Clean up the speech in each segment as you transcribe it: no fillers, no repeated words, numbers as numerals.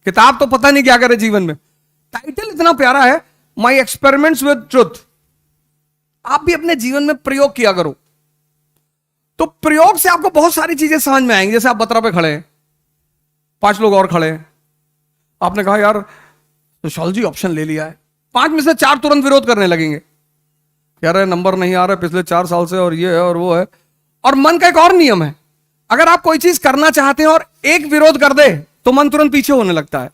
किताब तो पता नहीं क्या करे जीवन में, टाइटल इतना प्यारा है, माई एक्सपेरिमेंट्स विद ट्रुथ। आप भी अपने जीवन में प्रयोग किया करो, तो प्रयोग से आपको बहुत सारी चीजें समझ में आएंगी। जैसे आप बतरा पे खड़े हैं, 5 लोग और खड़े हैं, आपने कहा यार सोशियोलॉजी ऑप्शन ले लिया है, 5 में से 4 तुरंत विरोध करने लगेंगे, कह रहे नंबर नहीं आ रहा पिछले 4 साल से, और ये है और वो है। और मन का एक और नियम है, अगर आप कोई चीज करना चाहते हैं और एक विरोध कर दे तो मन तुरंत पीछे होने लगता है।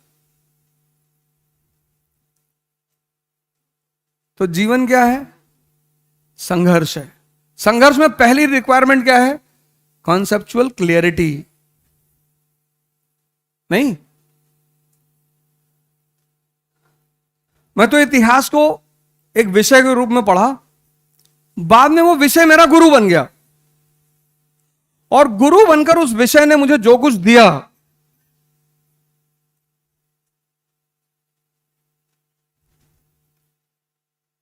तो जीवन क्या है? संघर्ष है। संघर्ष में पहली रिक्वायरमेंट क्या है? Conceptual clarity. नहीं, मैं तो इतिहास को एक विषय के रूप में पढ़ा, बाद में वो विषय मेरा गुरु बन गया, और गुरु बनकर उस विषय ने मुझे जो कुछ दिया,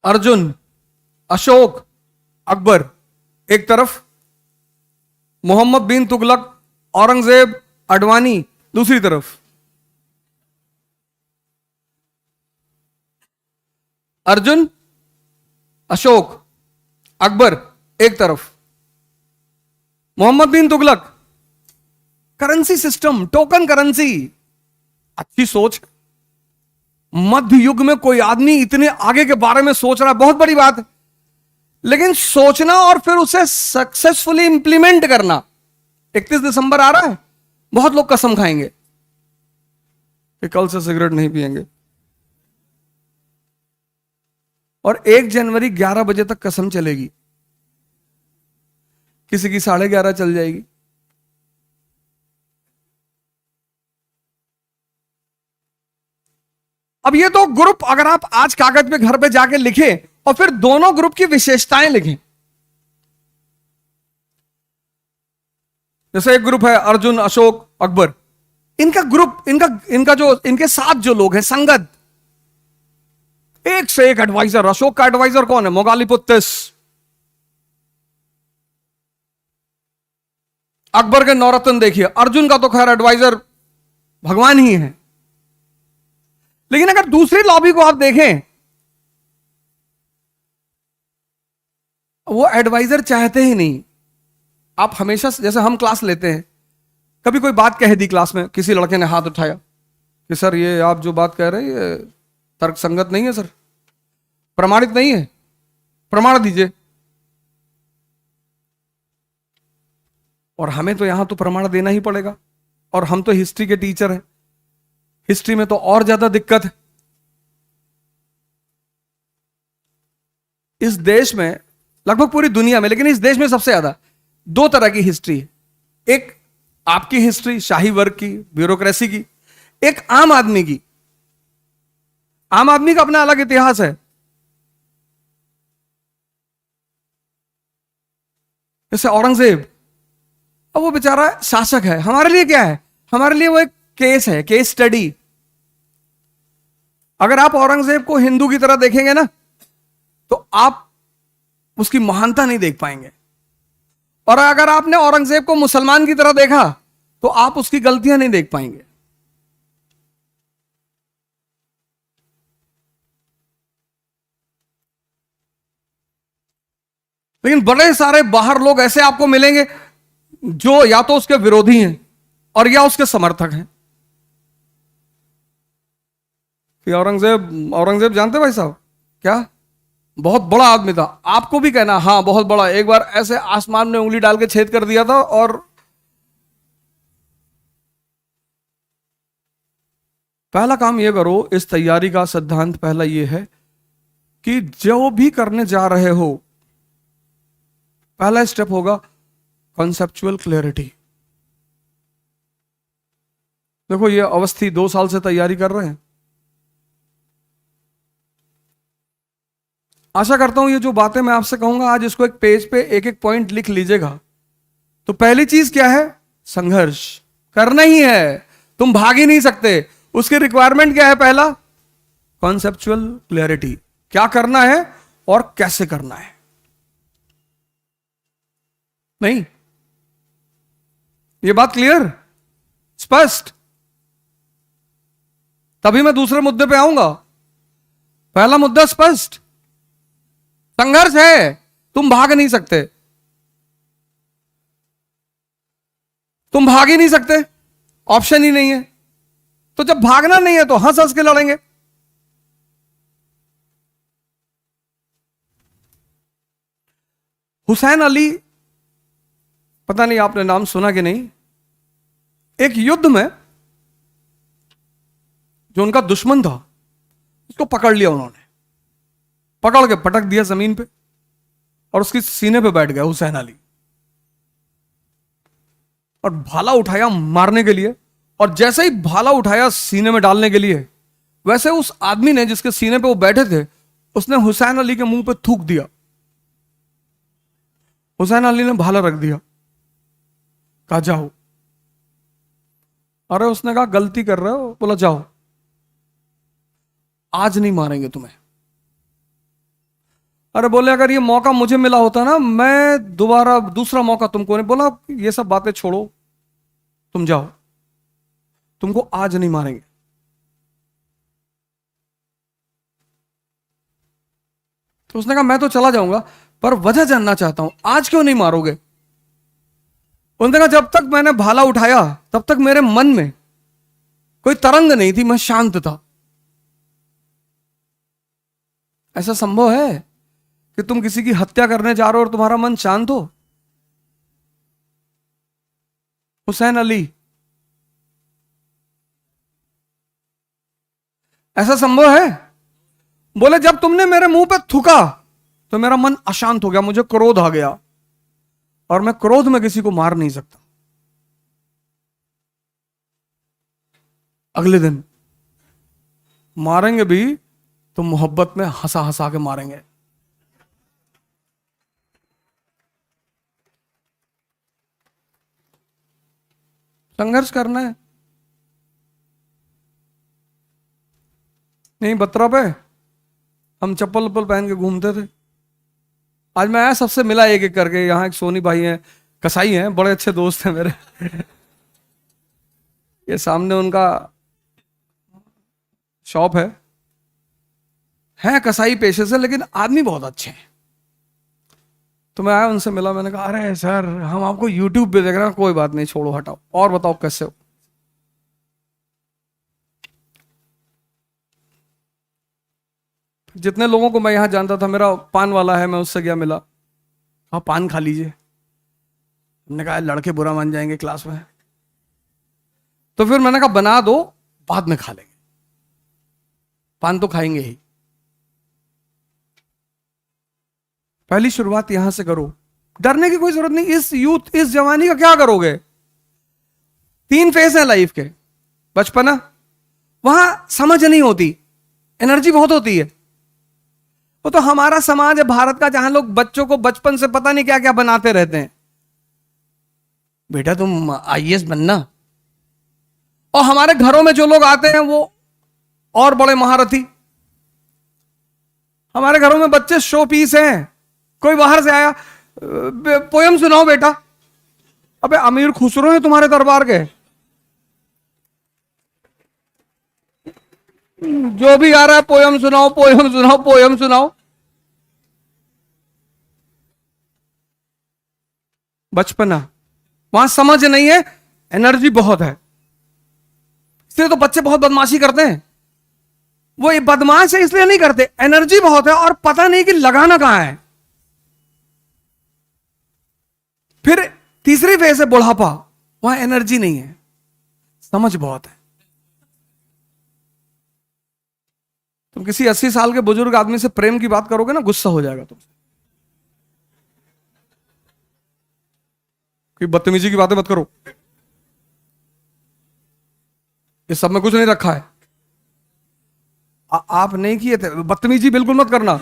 अर्जुन, अशोक, अकबर एक तरफ, मोहम्मद बिन तुगलक, औरंगजेब, अडवाणी दूसरी तरफ। अर्जुन, अशोक, अकबर एक तरफ, Mohammad bin Tughlaq, currency system, token currency, अच्छी सोच। मध्य युग में कोई आदमी इतने आगे के बारे में सोच रहा है, बहुत बड़ी बात है, लेकिन सोचना और फिर उसे सक्सेसफुली इंप्लीमेंट करना। 31 दिसंबर आ रहा है, बहुत लोग कसम खाएंगे कि कल से सिगरेट नहीं पिएंगे, और 1 जनवरी 11 बजे तक कसम चलेगी, किसी की 11:30 चल जाएगी। अब ये तो ग्रुप, अगर आप आज कागज पे घर पे जाके लिखें और फिर दोनों ग्रुप की विशेषताएं लिखें, जैसे एक ग्रुप है अर्जुन, अशोक, अकबर, इनका ग्रुप, इनका जो इनके साथ जो लोग हैं, संगत, एक से एक एडवाइजर। अशोक का एडवाइजर कौन है? मोगालिपुत्तिस। अकबर के नौरत्न देखिए, अर्जुन का तो खैर एडवाइजर भगवान ही है, लेकिन अगर दूसरी लॉबी को आप देखें, वो एडवाइजर चाहते ही नहीं। आप हमेशा, जैसे हम क्लास लेते हैं, कभी कोई बात कह दी क्लास में, किसी लड़के ने हाथ उठाया कि सर ये आप जो बात कह रहे हैं ये तर्क संगत नहीं है सर, प्रमाणित नहीं है, प्रमाण दीजिए। और हमें तो यहां तो प्रमाण देना ही पड़ेगा, और हम तो हिस्ट्री के टीचर हैं, हिस्ट्री में तो और ज्यादा दिक्कत है। इस देश में, लगभग पूरी दुनिया में, लेकिन इस देश में सबसे ज्यादा 2 तरह की हिस्ट्री है। एक आपकी हिस्ट्री, शाही वर्ग की, ब्यूरोक्रेसी की, एक आम आदमी की। आम आदमी का अपना अलग इतिहास है। जैसे औरंगजेब, अब वो बेचारा शासक है, हमारे लिए क्या है? हमारे लिए वो एक केस है, केस स्टडी। अगर आप औरंगजेब को हिंदू की तरह देखेंगे ना, तो आप उसकी महानता नहीं देख पाएंगे, और अगर आपने औरंगजेब को मुसलमान की तरह देखा तो आप उसकी गलतियां नहीं देख पाएंगे। लेकिन बड़े सारे बाहर लोग ऐसे आपको मिलेंगे जो या तो उसके विरोधी हैं और या उसके समर्थक हैं। कि औरंगजेब जानते भाई साहब क्या, बहुत बड़ा आदमी था, आपको भी कहना हाँ बहुत बड़ा, एक बार ऐसे आसमान में उंगली डाल के छेद कर दिया था। और पहला काम यह करो, इस तैयारी का सिद्धांत पहला यह है कि जो भी करने जा रहे हो, पहला स्टेप होगा कॉन्सेप्चुअल क्लैरिटी। देखो ये अवस्थी 2 साल से तैयारी कर रहे हैं, आशा करता हूं ये जो बातें मैं आपसे कहूंगा आज, इसको एक पेज पे एक एक पॉइंट लिख लीजिएगा। तो पहली चीज क्या है? संघर्ष करना ही है, तुम भाग ही नहीं सकते। उसकी रिक्वायरमेंट क्या है? पहला कॉन्सेप्चुअल क्लैरिटी, क्या करना है और कैसे करना है। नहीं, ये बात क्लियर, स्पष्ट? तभी मैं दूसरे मुद्दे पे आऊंगा। पहला मुद्दा स्पष्ट, संघर्ष है, तुम भाग नहीं सकते, तुम भाग ही नहीं सकते, ऑप्शन ही नहीं है। तो जब भागना नहीं है तो हंस हंस के लड़ेंगे। हुसैन अली, पता नहीं आपने नाम सुना कि नहीं, एक युद्ध में जो उनका दुश्मन था उसको पकड़ लिया उन्होंने, पकड़ के पटक दिया जमीन पे और उसकी सीने पे बैठ गया हुसैन अली, और भाला उठाया मारने के लिए। और जैसे ही भाला उठाया सीने में डालने के लिए, वैसे उस आदमी ने जिसके सीने पे वो बैठे थे, उसने हुसैन अली के मुंह पे थूक दिया। हुसैन अली ने भाला रख दिया, कहा जाओ। अरे उसने कहा गलती कर रहे हो, बोला जाओ, आज नहीं मारेंगे तुम्हें। अरे बोले अगर ये मौका मुझे मिला होता ना, मैं दोबारा दूसरा मौका तुमको नहीं। बोला ये सब बातें छोड़ो, तुम जाओ, तुमको आज नहीं मारेंगे। तो उसने कहा मैं तो चला जाऊंगा, पर वजह जानना चाहता हूं, आज क्यों नहीं मारोगे। उसने कहा जब तक मैंने भाला उठाया तब तक मेरे मन में कोई तरंग नहीं थी, मैं शांत था। ऐसा संभव है कि तुम किसी की हत्या करने जा रहे हो और तुम्हारा मन शांत हो? हुसैन अली, ऐसा संभव है? बोले जब तुमने मेरे मुंह पे थूका तो मेरा मन अशांत हो गया, मुझे क्रोध आ गया, और मैं क्रोध में किसी को मार नहीं सकता। अगले दिन मारेंगे भी तो मोहब्बत में हंसा हंसा के मारेंगे। संघर्ष करना है। नहीं बत्रा पे हम चप्पल वप्पल पहन के घूमते थे। आज मैं आया, सबसे मिला एक एक करके। यहाँ एक सोनी भाई हैं, कसाई हैं, बड़े अच्छे दोस्त हैं मेरे। ये सामने उनका शॉप है कसाई पेशे से, लेकिन आदमी बहुत अच्छे हैं। तो मैं आया, उनसे मिला, मैंने कहा अरे सर हम आपको यूट्यूब पे देख रहे हैं। कोई बात नहीं, छोड़ो हटाओ, और बताओ कैसे हो। जितने लोगों को मैं यहां जानता था, मेरा पान वाला है, मैं उससे गया मिला, आप पान खा लीजिए। हमने कहा लड़के बुरा मान जाएंगे क्लास में, तो फिर मैंने कहा बना दो, बाद में खा लेंगे, पान तो खाएंगे ही। पहली शुरुआत यहां से करो, डरने की कोई जरूरत नहीं। इस यूथ, इस जवानी का क्या करोगे? 3 फेज है लाइफ के। बचपना, वहां समझ नहीं होती, एनर्जी बहुत होती है। वो तो हमारा समाज है भारत का, जहां लोग बच्चों को बचपन से पता नहीं क्या क्या बनाते रहते हैं। बेटा तुम आईएएस बनना, और हमारे घरों में जो लोग आते हैं वो और बड़े महारथी। हमारे घरों में बच्चे शो पीस हैं। कोई बाहर से आया, पोयम सुनाओ बेटा। अबे अमीर खुसरो है तुम्हारे दरबार के, जो भी आ रहा है पोयम सुनाओ, पोयम सुनाओ, पोयम सुनाओ। बचपना, वहां समझ नहीं है, एनर्जी बहुत है, इसलिए तो बच्चे बहुत बदमाशी करते हैं। वो ये बदमाश है इसलिए नहीं करते, एनर्जी बहुत है और पता नहीं कि लगाना कहां है। फिर तीसरी फेज है बुढ़ापा, वहां एनर्जी नहीं है, समझ बहुत है। तुम किसी 80 साल के बुजुर्ग आदमी से प्रेम की बात करोगे ना, गुस्सा हो जाएगा तुमसे। कि बदतमीजी की बातें मत करो, इस सब में कुछ नहीं रखा है। आप नहीं किए थे, बदतमीजी बिल्कुल मत करना।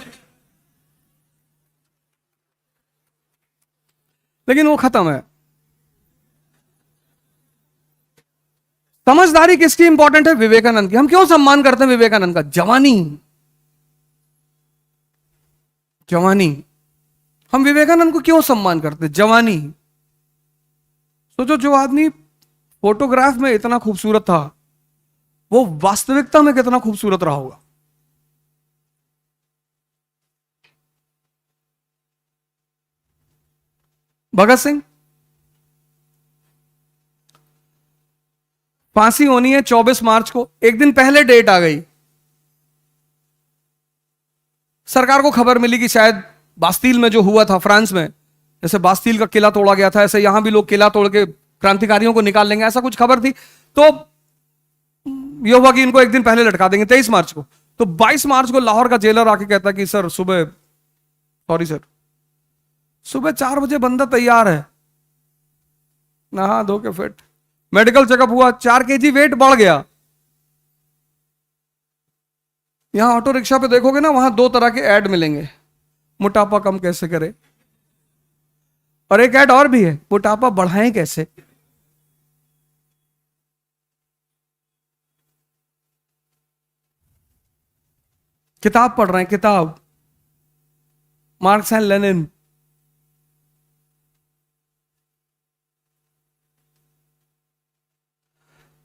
लेकिन वो खत्म है। समझदारी किसकी इंपॉर्टेंट है? विवेकानंद की। हम क्यों सम्मान करते हैं विवेकानंद का? जवानी, जवानी। हम विवेकानंद को क्यों सम्मान करते हैं? जवानी। सोचो, जो आदमी फोटोग्राफ में इतना खूबसूरत था, वो वास्तविकता में कितना खूबसूरत रहा होगा। भगत सिंह, फांसी होनी है 24 मार्च को, एक दिन पहले डेट आ गई। सरकार को खबर मिली कि शायद बास्तील में जो हुआ था फ्रांस में, जैसे बास्तील का किला तोड़ा गया था, ऐसे यहां भी लोग किला तोड़ के क्रांतिकारियों को निकाल लेंगे, ऐसा कुछ खबर थी। तो यह हुआ कि इनको एक दिन पहले लटका देंगे 23 मार्च को। तो 22 मार्च को लाहौर का जेलर आके कहता कि सर सुबह, सॉरी सर, सुबह 4 बजे बंदा तैयार है, नहा धो के फिट, मेडिकल चेकअप हुआ, 4 kg वेट बढ़ गया। यहां ऑटो रिक्शा पे देखोगे ना, वहां 2 तरह के ऐड मिलेंगे, मोटापा कम कैसे करें, और एक ऐड और भी है, मोटापा बढ़ाएं कैसे। किताब पढ़ रहे हैं, किताब, मार्क्स एंड लेनिन।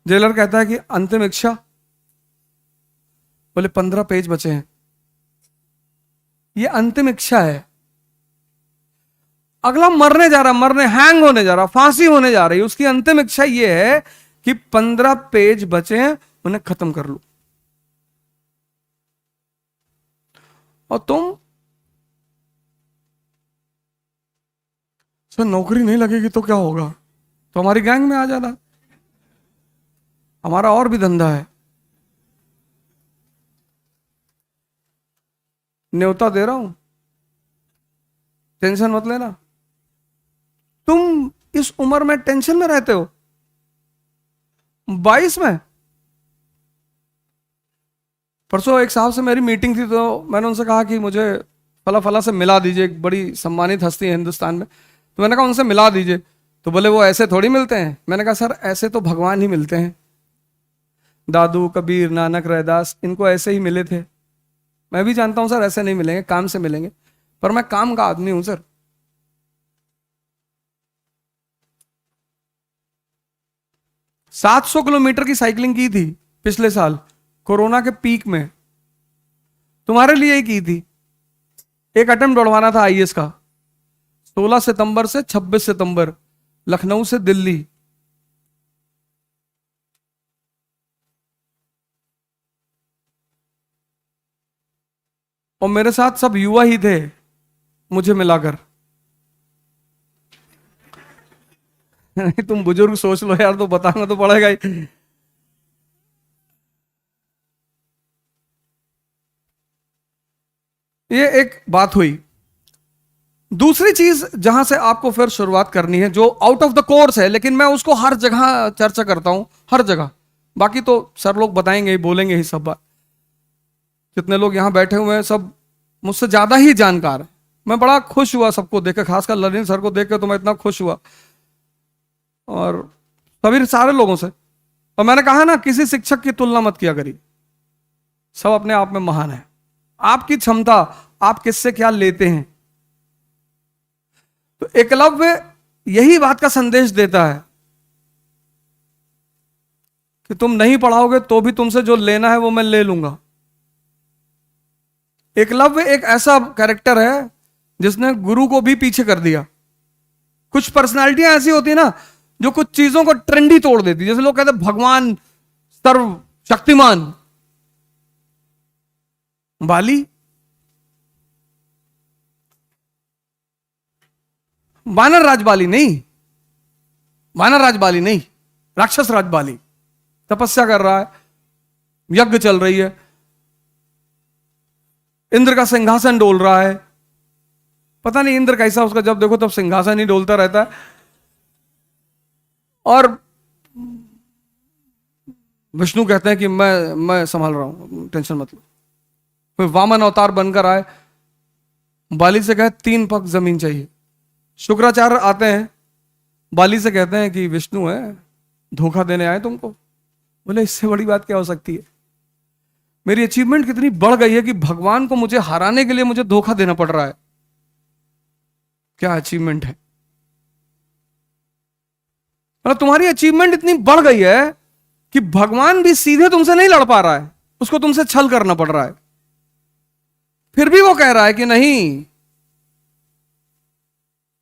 जेलर कहता है कि अंतिम इच्छा, बोले 15 पेज बचे हैं। ये अंतिम इच्छा है, अगला मरने जा रहा, मरने, हैंग होने जा रहा, फांसी होने जा रही, उसकी अंतिम इच्छा ये है कि 15 पेज बचे हैं, उन्हें खत्म कर लो। और तुम, सर नौकरी नहीं लगेगी तो क्या होगा, तो हमारी गैंग में आ जाना, हमारा और भी धंधा है, न्योता दे रहा हूं, टेंशन मत लेना। तुम इस उम्र में टेंशन में रहते हो। 22 में, परसों एक साहब से मेरी मीटिंग थी, तो मैंने उनसे कहा कि मुझे फला फला से मिला दीजिए, एक बड़ी सम्मानित हस्ती है हिंदुस्तान में। तो मैंने कहा उनसे मिला दीजिए। तो बोले वो ऐसे थोड़ी मिलते हैं। मैंने कहा सर ऐसे तो भगवान ही मिलते हैं, दादू, कबीर, नानक, रैदास, इनको ऐसे ही मिले थे। मैं भी जानता हूं सर ऐसे नहीं मिलेंगे, काम से मिलेंगे, पर मैं काम का आदमी हूं सर। सात 700 किलोमीटर की साइकिलिंग की थी पिछले साल कोरोना के पीक में, तुम्हारे लिए ही की थी। एक अटेम्प्ट बढ़वाना था आईएएस का, 16 सितंबर से 26 सितंबर, लखनऊ से दिल्ली। और मेरे साथ सब युवा ही थे मुझे मिलाकर। नहीं तुम बुजुर्ग सोच लो यार, तो बताना तो पड़ेगा ही। ये एक बात हुई। दूसरी चीज जहां से आपको फिर शुरुआत करनी है, जो आउट ऑफ द कोर्स है, लेकिन मैं उसको हर जगह चर्चा करता हूं, हर जगह। बाकी तो सर लोग बताएंगे ही, बोलेंगे ही सब बात। जितने लोग यहां बैठे हुए हैं सब मुझसे ज्यादा ही जानकार है। मैं बड़ा खुश हुआ सबको देख, खासकर ललिन सर को देख के तो मैं इतना खुश हुआ, और सभी सारे लोगों से। और मैंने कहा ना, किसी शिक्षक की तुलना मत किया करिए, सब अपने आप में महान है। आपकी क्षमता, आप किससे क्या लेते हैं। तो एकलव्य यही बात का संदेश देता है कि तुम नहीं पढ़ाओगे तो भी तुमसे जो लेना है वो मैं ले लूंगा। एकलव्य एक ऐसा कैरेक्टर है जिसने गुरु को भी पीछे कर दिया। कुछ पर्सनालिटियां ऐसी होती है ना, जो कुछ चीजों को ट्रेंडी तोड़ देती, जैसे लोग कहते हैं भगवान सर्व शक्तिमान। बाली, वानर राज बाली नहीं, वानर राज बाली नहीं, राक्षस राज बाली। तपस्या कर रहा है, यज्ञ चल रही है, इंद्र का सिंहासन डोल रहा है। पता नहीं इंद्र कैसा, उसका जब देखो तब सिंहासन ही डोलता रहता है। और विष्णु कहते हैं कि मैं संभाल रहा हूं, टेंशन मत लो। फिर वामन अवतार बनकर आए, बाली से कहे 3 पग जमीन चाहिए। शुक्राचार्य आते हैं, बाली से कहते हैं कि विष्णु है, धोखा देने आए तुमको। बोले इससे बड़ी बात क्या हो सकती है, मेरी अचीवमेंट कितनी बढ़ गई है कि भगवान को मुझे हराने के लिए मुझे धोखा देना पड़ रहा है। क्या अचीवमेंट है, मतलब तुम्हारी अचीवमेंट इतनी बढ़ गई है कि भगवान भी सीधे तुमसे नहीं लड़ पा रहा है, उसको तुमसे छल करना पड़ रहा है। फिर भी वो कह रहा है कि नहीं,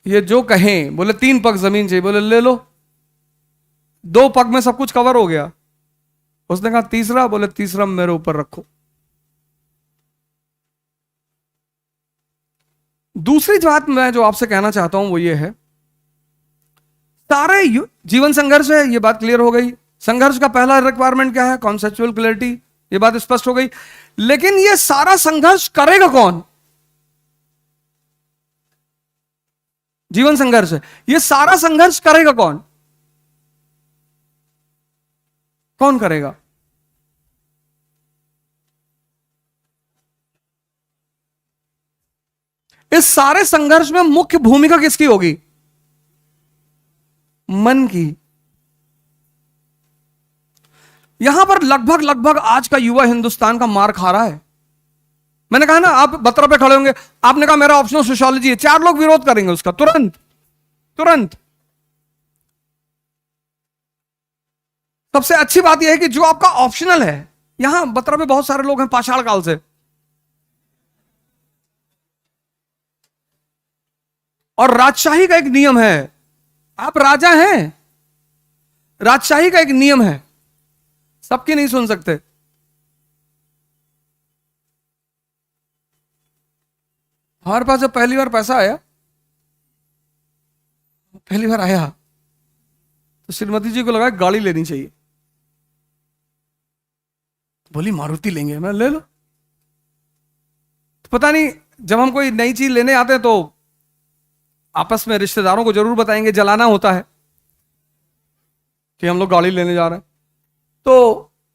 ये जो कहें, बोले 3 पग जमीन चाहिए, बोले ले लो, 2 पग में सब कुछ कवर हो गया। उसने कहा तीसरा, बोले तीसरा मेरे ऊपर रखो। दूसरी बात मैं जो आपसे कहना चाहता हूं वो ये है, सारे जीवन संघर्ष है, ये बात क्लियर हो गई। संघर्ष का पहला रिक्वायरमेंट क्या है? कॉन्सेप्चुअल क्लैरिटी, ये बात स्पष्ट हो गई। लेकिन ये सारा संघर्ष करेगा कौन? जीवन संघर्ष है, ये सारा संघर्ष करेगा कौन? कौन करेगा? इस सारे संघर्ष में मुख्य भूमिका किसकी होगी? मन की। यहां पर लगभग लगभग आज का युवा हिंदुस्तान का मार खा रहा है। मैंने कहा ना, आप बत्रा पे खड़े होंगे, आपने कहा मेरा ऑप्शनल सोशियोलॉजी है, 4 लोग विरोध करेंगे उसका तुरंत तुरंत। सबसे अच्छी बात यह है कि जो आपका ऑप्शनल है, यहां बत्रा पे बहुत सारे लोग हैं पाषाण काल से, और राजशाही का एक नियम है, आप राजा हैं, राजशाही का एक नियम है, सबकी नहीं सुन सकते। हमारे पास जब पहली बार पैसा आया, पहली बार आया, तो श्रीमती जी को लगा गाड़ी लेनी चाहिए, बोली मारुति लेंगे, मैं ले लो। तो पता नहीं, जब हम कोई नई चीज लेने आते हैं तो आपस में रिश्तेदारों को जरूर बताएंगे, जलाना होता है कि हम लोग गाड़ी लेने जा रहे हैं। तो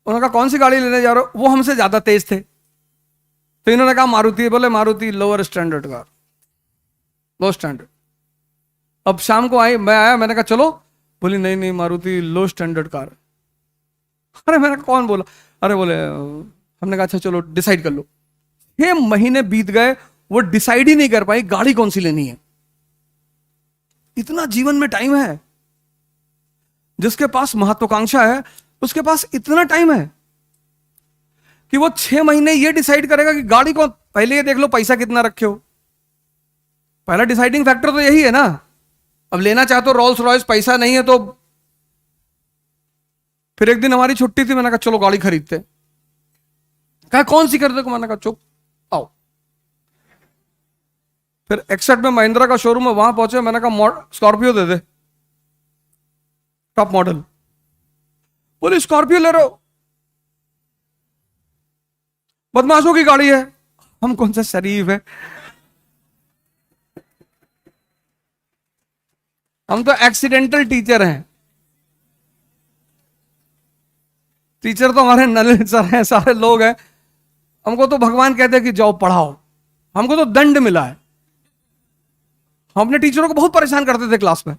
उन्होंने कहा कौन सी गाड़ी लेने जा रहे हो? वो हमसे ज्यादा तेज थे, तो इन्होंने कहा मारुति। बोले मारुति लोअर स्टैंडर्ड कार, लो स्टैंडर्ड। अब शाम को आई, मैं आया, मैंने कहा चलो, बोली नहीं नहीं मारुति लो स्टैंडर्ड कार। अरे मैंने कहा कौन बोला? अरे बोले, हमने कहा अच्छा चलो डिसाइड कर लो। 6 महीने बीत गए, वो डिसाइड ही नहीं कर पाई गाड़ी कौन सी लेनी है। इतना जीवन में टाइम है, जिसके पास महत्वाकांक्षा है उसके पास इतना टाइम है कि वो 6 महीने ये डिसाइड करेगा कि गाड़ी को, पहले ये देख लो पैसा कितना रखे हो, पहला डिसाइडिंग फैक्टर तो यही है ना। अब लेना चाहते हो रोल्स रॉयस, पैसा नहीं है तो फिर एक दिन हमारी छुट्टी थी, मैंने कहा चलो गाड़ी खरीदते। कहा कौन सी खरीदे? मैंने कहा चुप आओ। फिर एक्सेट में महिंद्रा का शोरूम है, वहां पहुंचे, मैंने कहा स्कॉर्पियो दे दे, टॉप मॉडल। बोले स्कॉर्पियो ले रहे हो? बदमाशों की गाड़ी है। हम कौन सा शरीफ है, हम तो एक्सीडेंटल टीचर हैं। टीचर तो हमारे नलिन सर हैं, सारे लोग हैं। हमको तो भगवान कहते हैं कि जाओ पढ़ाओ, हमको तो दंड मिला है। हम अपने टीचरों को बहुत परेशान करते थे क्लास में।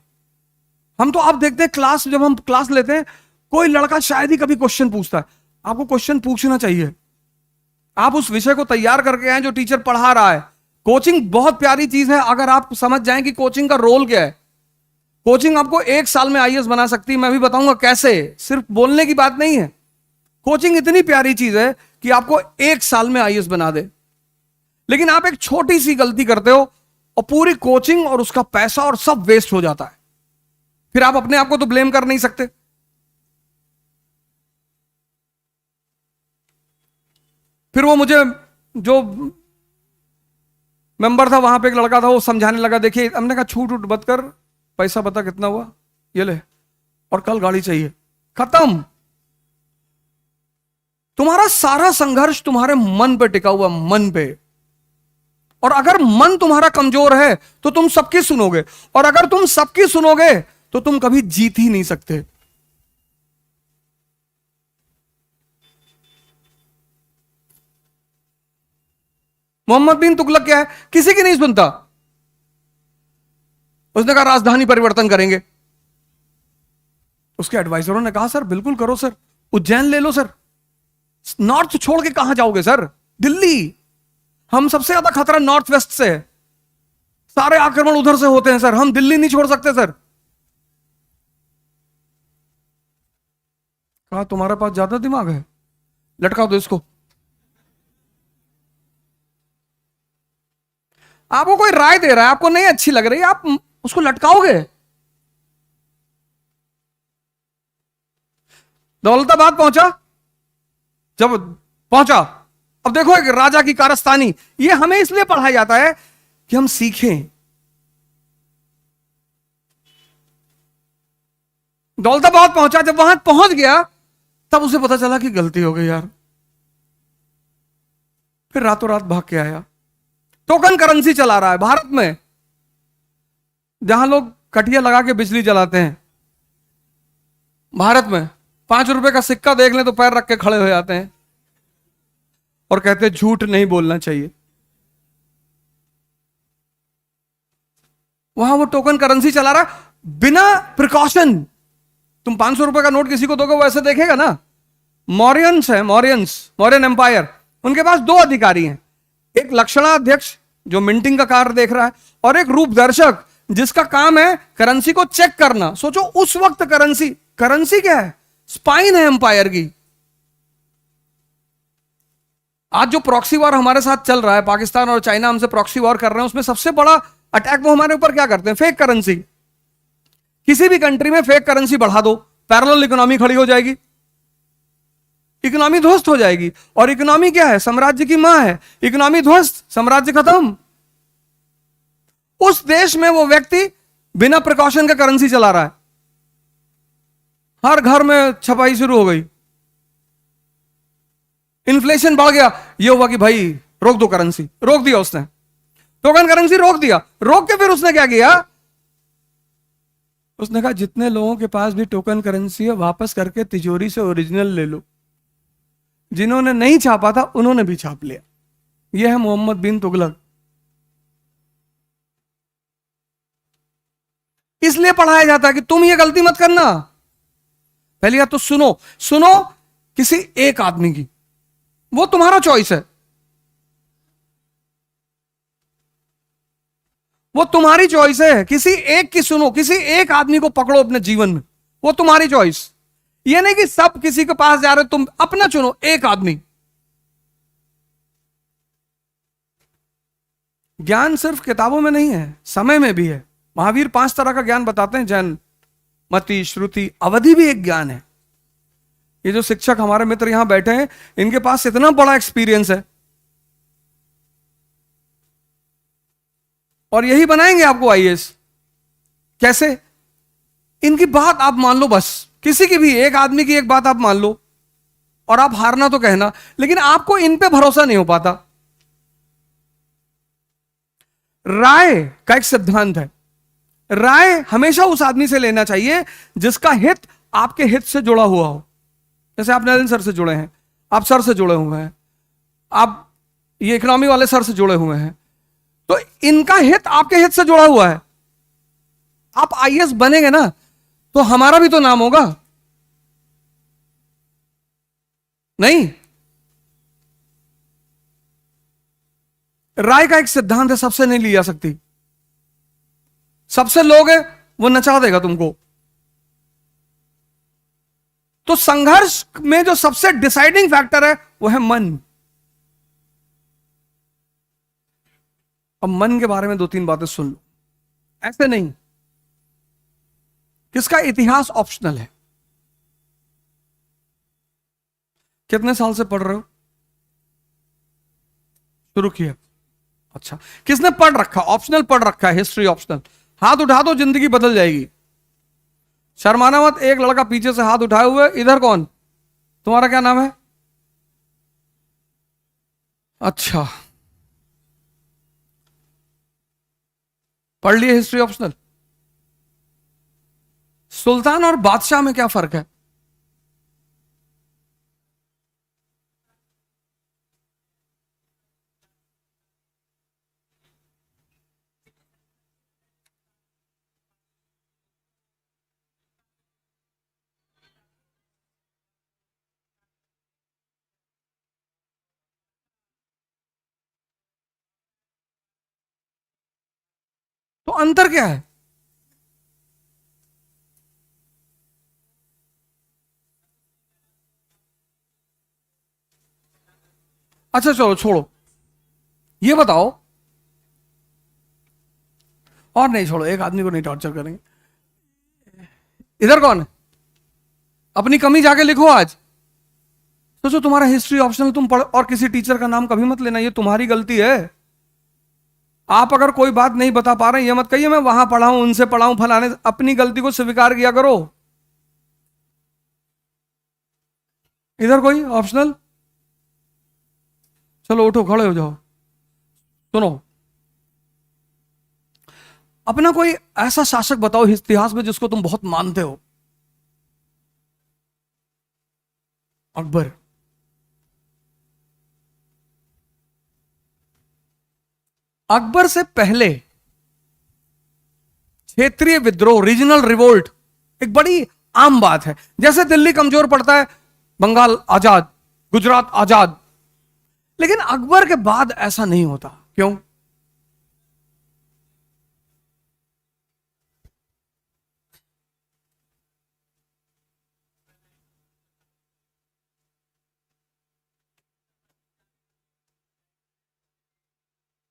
हम तो आप देखते हैं क्लास, जब हम क्लास लेते हैं, कोई लड़का शायद ही कभी क्वेश्चन पूछता है। आपको क्वेश्चन पूछना चाहिए, आप उस विषय को तैयार करके आए जो टीचर पढ़ा रहा है। कोचिंग बहुत प्यारी चीज है, अगर आप समझ जाएं कि कोचिंग का रोल क्या है। कोचिंग आपको 1 साल में आईएएस बना सकती है, मैं भी बताऊंगा कैसे, सिर्फ बोलने की बात नहीं है। कोचिंग इतनी प्यारी चीज है कि आपको 1 साल में आईएएस बना दे। लेकिन आप एक छोटी सी गलती करते हो और पूरी कोचिंग और उसका पैसा और सब वेस्ट हो जाता है। फिर आप अपने आप को तो ब्लेम कर नहीं सकते। फिर वो मुझे, जो मेंबर था वहां पे, एक लड़का था, वो समझाने लगा, देखिए, हमने कहा छूट उठ मत कर, पैसा बता कितना हुआ, ये ले, और कल गाड़ी चाहिए, खत्म। तुम्हारा सारा संघर्ष तुम्हारे मन पे टिका हुआ, मन पे। और अगर मन तुम्हारा कमजोर है तो तुम सबकी सुनोगे, और अगर तुम सबकी सुनोगे तो तुम कभी जीत ही नहीं सकते। मोहम्मद बिन तुगलक क्या है? किसी की नहीं सुनता। उसने कहा राजधानी परिवर्तन करेंगे। उसके एडवाइजरों ने कहा सर बिल्कुल करो सर, उज्जैन ले लो सर, नॉर्थ छोड़ के कहां जाओगे सर, दिल्ली। हम सबसे ज्यादा खतरा नॉर्थ वेस्ट से है, सारे आक्रमण उधर से होते हैं सर, हम दिल्ली नहीं छोड़ सकते सर। कहा तुम्हारे पास ज्यादा दिमाग है, लटका दो इसको। आपको कोई राय दे रहा है, आपको नहीं अच्छी लग रही, आप उसको लटकाओगे। दौलताबाद पहुंचा, जब पहुंचा, अब देखो एक राजा की कारस्तानी, ये हमें इसलिए पढ़ाया जाता है कि हम सीखें। दौलताबाद पहुंचा, जब वहां पहुंच गया तब उसे पता चला कि गलती हो गई यार, फिर रातों रात भाग के आया। टोकन करेंसी चला रहा है भारत में, जहां लोग कटिया लगा के बिजली जलाते हैं, भारत में 5 रुपए का सिक्का देख लें तो पैर रख के खड़े हो जाते हैं और कहते हैं झूठ नहीं बोलना चाहिए। वहां वो टोकन करेंसी चला रहा है बिना प्रिकॉशन। तुम 500 रुपए का नोट किसी को दोगे वो ऐसे देखेगा ना। मौर्यंस है, मौर्यन एम्पायर, उनके पास 2 अधिकारी हैं, एक लक्षणाध्यक्ष जो मिंटिंग का कार्य देख रहा है, और एक रूपदर्शक जिसका काम है करेंसी को चेक करना। सोचो उस वक्त करेंसी क्या है, स्पाइन है एम्पायर की। आज जो प्रॉक्सी वॉर हमारे साथ चल रहा है, पाकिस्तान और चाइना हमसे प्रॉक्सी वॉर कर रहे हैं, उसमें सबसे बड़ा अटैक वो हमारे ऊपर क्या करते हैं, फेक करेंसी। किसी भी कंट्री में फेक करेंसी बढ़ा दो, पैरेलल इकोनॉमी खड़ी हो जाएगी, इकोनॉमी ध्वस्त हो जाएगी। और इकोनॉमी क्या है, साम्राज्य की मां है। इकोनॉमी ध्वस्त, साम्राज्य खत्म। उस देश में वो व्यक्ति बिना प्रिकॉशन का करेंसी चला रहा है, हर घर में छपाई शुरू हो गई, इन्फ्लेशन बढ़ गया, ये हुआ कि भाई रोक दो करेंसी, रोक दिया उसने, टोकन करेंसी रोक दिया। रोक के फिर उसने क्या किया, उसने कहा जितने लोगों के पास भी टोकन करेंसी है वापस करके तिजोरी से ओरिजिनल ले लो। जिन्होंने नहीं छापा था उन्होंने भी छाप लिया। यह है मोहम्मद बिन तुगलक। इसलिए पढ़ाया जाता है कि तुम ये गलती मत करना। पहली बात तो सुनो किसी एक आदमी की, वो तुम्हारा चॉइस है, वो तुम्हारी चॉइस है। किसी एक की सुनो, किसी एक आदमी को पकड़ो अपने जीवन में, वो तुम्हारी चॉइस। ये नहीं कि सब किसी के पास जा रहे हो, तुम अपना चुनो एक आदमी। ज्ञान सिर्फ किताबों में नहीं है, समय में भी है। महावीर 5 तरह का ज्ञान बताते हैं, जैन, मति, श्रुति, अवधि भी एक ज्ञान है। ये जो शिक्षक हमारे मित्र यहां बैठे हैं, इनके पास इतना बड़ा एक्सपीरियंस है, और यही बनाएंगे आपको आईएएस। कैसे, इनकी बात आप मान लो, बस किसी की भी एक आदमी की एक बात आप मान लो, और आप हारना तो कहना, लेकिन आपको इन पे भरोसा नहीं हो पाता। राय का एक सिद्धांत है, राय हमेशा उस आदमी से लेना चाहिए जिसका हित आपके हित से जुड़ा हुआ हो। जैसे आप नरेंद्र सर से जुड़े हैं, आप सर से जुड़े हुए हैं, आप ये इकोनॉमी वाले सर से जुड़े हुए हैं, तो इनका हित आपके हित से जुड़ा हुआ है। आप आईएएस बनेंगे ना, तो हमारा भी तो नाम होगा, नहीं? राय का एक सिद्धांत है, सबसे नहीं ली जा सकती। सबसे लोग है वो नचा देगा तुमको। तो संघर्ष में जो सबसे डिसाइडिंग फैक्टर है वो है मन। अब मन के बारे में 2-3 बातें सुन लो, ऐसे नहीं किसका इतिहास ऑप्शनल है। कितने साल से पढ़ रहे हो, शुरू किया? अच्छा, किसने पढ़ रखा, ऑप्शनल पढ़ रखा है, हिस्ट्री ऑप्शनल? हाथ उठा दो, जिंदगी बदल जाएगी। शर्माना मत। एक लड़का पीछे से हाथ उठाए हुए, इधर कौन, तुम्हारा क्या नाम है? अच्छा, पढ़ लिए हिस्ट्री ऑप्शनल। सुल्तान और बादशाह में क्या फर्क है? तो अंतर क्या है? अच्छा चलो छोड़ो, ये बताओ, और नहीं छोड़ो, एक आदमी को नहीं टॉर्चर करेंगे। इधर कौन है? अपनी कमी जाके लिखो आज। सोचो तुम्हारा हिस्ट्री ऑप्शनल तुम पढ़, और किसी टीचर का नाम कभी मत लेना, ये तुम्हारी गलती है। आप अगर कोई बात नहीं बता पा रहे, ये मत कहिए मैं वहां पढ़ा हूं, उनसे पढ़ा हूं, फलाने। अपनी गलती को स्वीकार किया करो। इधर कोई ऑप्शनल? चलो उठो, खड़े हो जाओ। सुनो, अपना कोई ऐसा शासक बताओ इतिहास में जिसको तुम बहुत मानते हो। अकबर। अकबर से पहले क्षेत्रीय विद्रोह, रीजनल रिवोल्ट एक बड़ी आम बात है। जैसे दिल्ली कमजोर पड़ता है, बंगाल आजाद, गुजरात आजाद। लेकिन अकबर के बाद ऐसा नहीं होता, क्यों?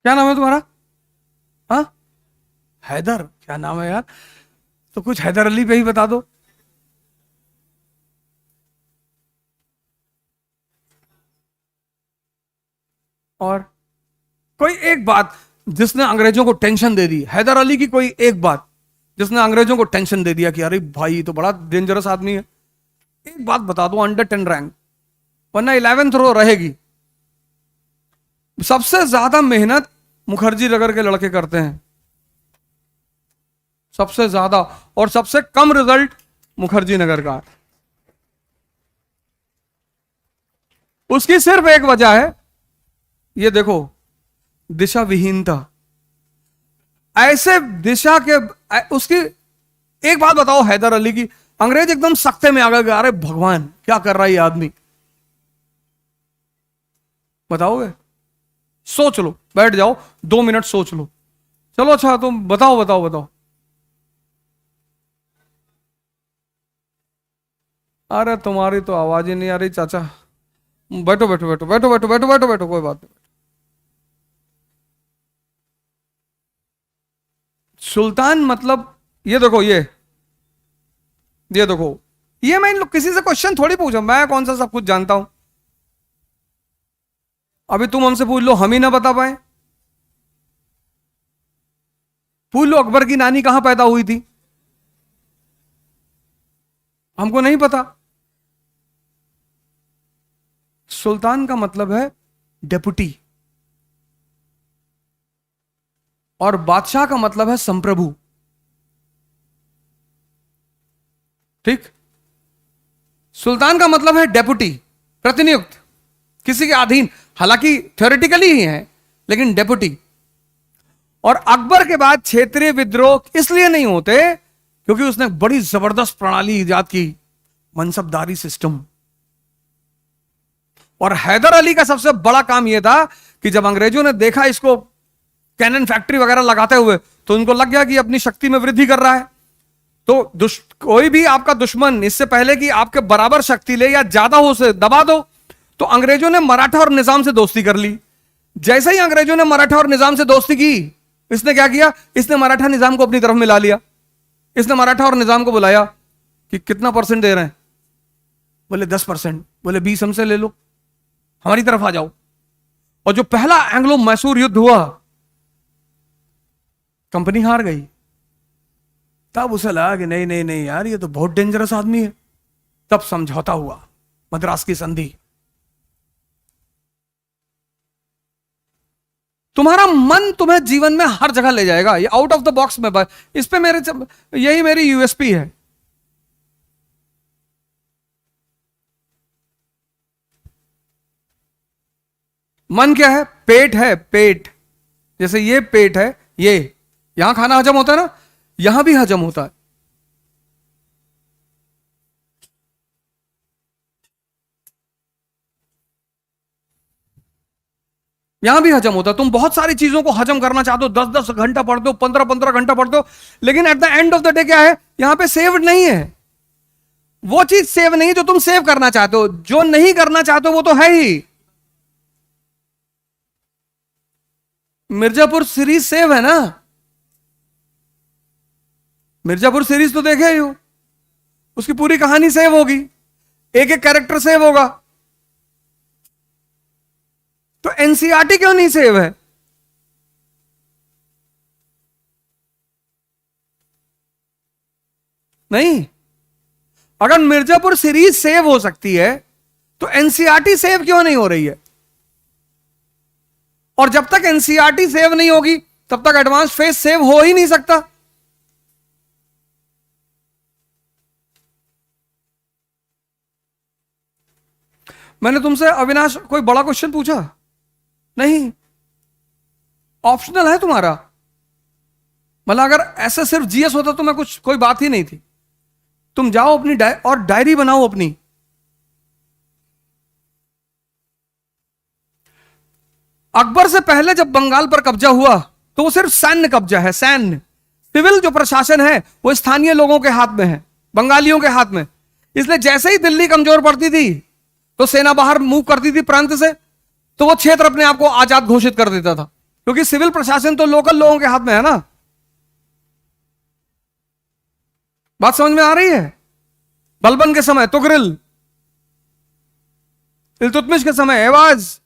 क्या नाम है तुम्हारा? हाँ, हैदर। क्या नाम है यार? तो कुछ हैदर अली पे ही बता दो। और कोई एक बात जिसने अंग्रेजों को टेंशन दे दी, हैदर अली की कोई एक बात जिसने अंग्रेजों को टेंशन दे दिया कि अरे भाई तो बड़ा डेंजरस आदमी है। एक बात बता दो, अंडर 10 रैंक, वरना 11th रो रहेगी। सबसे ज्यादा मेहनत मुखर्जी नगर के लड़के करते हैं, सबसे ज्यादा, और सबसे कम रिजल्ट मुखर्जी नगर का। उसकी सिर्फ एक वजह है, ये देखो, दिशा विहीनता। ऐसे दिशा के उसकी एक बात बताओ हैदर अली की, अंग्रेज एकदम सख्ते में आ गए, अरे भगवान क्या कर रहा है ये आदमी, बताओगे? सोच लो, बैठ जाओ 2 मिनट सोच लो। चलो अच्छा, तुम बताओ बताओ बताओ। अरे तुम्हारी तो आवाज ही नहीं आ रही चाचा। बैठो बैठो बैठो बैठो बैठो बैठो बैठो बैठो, कोई बात नहीं। सुल्तान मतलब, ये देखो, ये देखो, ये मैं इन लोग किसी से क्वेश्चन थोड़ी पूछा, मैं कौन सा सब कुछ जानता हूं। अभी तुम हमसे पूछ लो, हम ही ना बता पाए। पूछ लो अकबर की नानी कहां पैदा हुई थी, हमको नहीं पता। सुल्तान का मतलब है डेपुटी, और बादशाह का मतलब है संप्रभु। ठीक? सुल्तान का मतलब है डेपुटी, प्रतिनियुक्त, किसी के अधीन, हालांकि थ्योरेटिकली ही है लेकिन डेपुटी। और अकबर के बाद क्षेत्रीय विद्रोह इसलिए नहीं होते क्योंकि उसने बड़ी जबरदस्त प्रणाली इजाद की, मनसबदारी सिस्टम। और हैदर अली का सबसे बड़ा काम यह था कि जब अंग्रेजों ने देखा इसको कैनन फैक्ट्री वगैरह लगाते हुए, तो उनको लग गया कि अपनी शक्ति में वृद्धि कर रहा है। तो कोई भी आपका दुश्मन इससे पहले कि आपके बराबर शक्ति ले या ज्यादा हो उसे दबा दो, तो अंग्रेजों ने मराठा और निजाम से दोस्ती कर ली। जैसे ही अंग्रेजों ने मराठा और निजाम से दोस्ती की, इसने क्या किया, इसने मराठा निजाम को अपनी तरफ मिला लिया। इसने मराठा और निजाम को बुलाया कि कितना % दे रहे हैं? बोले 10%। बोले 20 हमसे ले लो, हमारी तरफ आ जाओ। और जो पहला एंग्लो मैसूर युद्ध हुआ, कंपनी हार गई। तब उसे लगा कि नहीं नहीं नहीं यार, ये तो बहुत डेंजरस आदमी है। तब समझौता हुआ, मद्रास की संधि। तुम्हारा मन तुम्हें जीवन में हर जगह ले जाएगा, ये आउट ऑफ द बॉक्स में। इस पे यही मेरी यूएसपी है। मन क्या है? पेट है, पेट। जैसे ये पेट है, ये यहां खाना हजम होता है ना, यहां भी हजम होता है। यहां भी हजम होता है। तुम बहुत सारी चीजों को हजम करना चाहते हो, 10-10 घंटा पढ़ते हो, 15-15 घंटा पढ़ते हो, लेकिन at the end of the day क्या है, यहां पे सेव्ड नहीं है। वो चीज सेव नहीं जो तुम सेव करना चाहते हो, जो नहीं करना चाहते हो वो तो है ही। मिर्जापुर सीरीज सेव है ना? मिर्जापुर सीरीज तो देखे ही हो, उसकी पूरी कहानी सेव होगी, एक एक कैरेक्टर सेव होगा। तो एनसीईआरटी क्यों नहीं सेव है? नहीं, अगर मिर्जापुर सीरीज सेव हो सकती है तो एनसीईआरटी सेव क्यों नहीं हो रही है? और जब तक एनसीईआरटी सेव नहीं होगी तब तक एडवांस फेस सेव हो ही नहीं सकता। मैंने तुमसे अविनाश कोई बड़ा क्वेश्चन पूछा नहीं, ऑप्शनल है तुम्हारा। मतलब अगर ऐसा सिर्फ जीएस होता तो मैं कुछ कोई बात ही नहीं थी। तुम जाओ अपनी और डायरी बनाओ अपनी। अकबर से पहले जब बंगाल पर कब्जा हुआ तो वो सिर्फ सैन्य कब्जा है, सैन्य। सिविल जो प्रशासन है वो स्थानीय लोगों के हाथ में है, बंगालियों के हाथ में। इसलिए जैसे ही दिल्ली कमजोर पड़ती थी तो सेना बाहर मूव करती थी प्रांत से, तो वो क्षेत्र अपने आप को आजाद घोषित कर देता था, क्योंकि सिविल प्रशासन तो लोकल लोगों के हाथ में है ना। बात समझ में आ रही है? बलबन के समय तुगरिल, इल्तुतमिश के समय एवाज।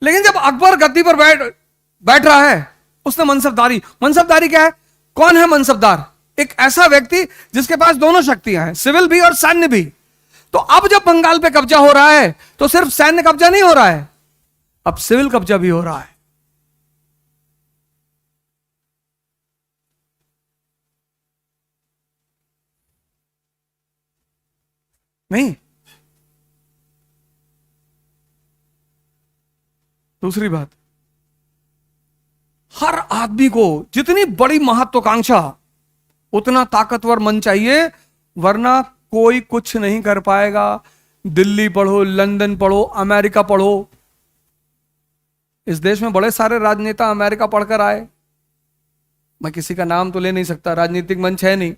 लेकिन जब अकबर गद्दी पर बैठ रहा है, उसने मनसबदारी क्या है? कौन है मनसबदार? एक ऐसा व्यक्ति जिसके पास दोनों शक्तियां हैं, सिविल भी और सैन्य भी। तो अब जब बंगाल पे कब्जा हो रहा है तो सिर्फ सैन्य कब्जा नहीं हो रहा है, अब सिविल कब्जा भी हो रहा है। नहीं, दूसरी बात, हर आदमी को जितनी बड़ी महत्वाकांक्षा उतना ताकतवर मन चाहिए, वरना कोई कुछ नहीं कर पाएगा। दिल्ली पढ़ो, लंदन पढ़ो, अमेरिका पढ़ो। इस देश में बड़े सारे राजनेता अमेरिका पढ़कर आए। मैं किसी का नाम तो ले नहीं सकता, राजनीतिक मंच है नहीं।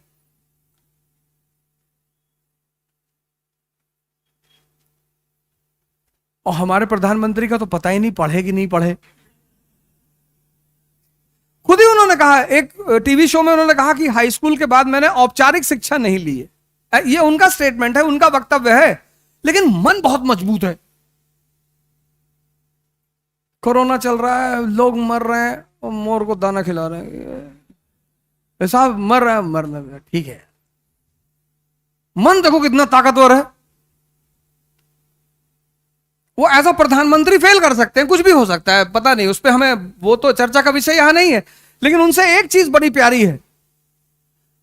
और हमारे प्रधानमंत्री का तो पता ही नहीं पढ़े कि नहीं पढ़े। खुद ही उन्होंने कहा, एक टीवी शो में उन्होंने कहा कि हाई स्कूल के बाद मैंने औपचारिक शिक्षा नहीं ली है। ये उनका स्टेटमेंट है, उनका वक्तव्य है, लेकिन मन बहुत मजबूत है। कोरोना चल रहा है, लोग मर रहे हैं और मोर को दाना खिला रहे हैं। साहब मर रहा है, मरना ठीक है। मन देखो कितना ताकतवर है। वो एज अ प्रधानमंत्री फेल कर सकते हैं, कुछ भी हो सकता है, पता नहीं, उस पर हमें, वो तो चर्चा का विषय यहां नहीं है। लेकिन उनसे एक चीज बड़ी प्यारी है,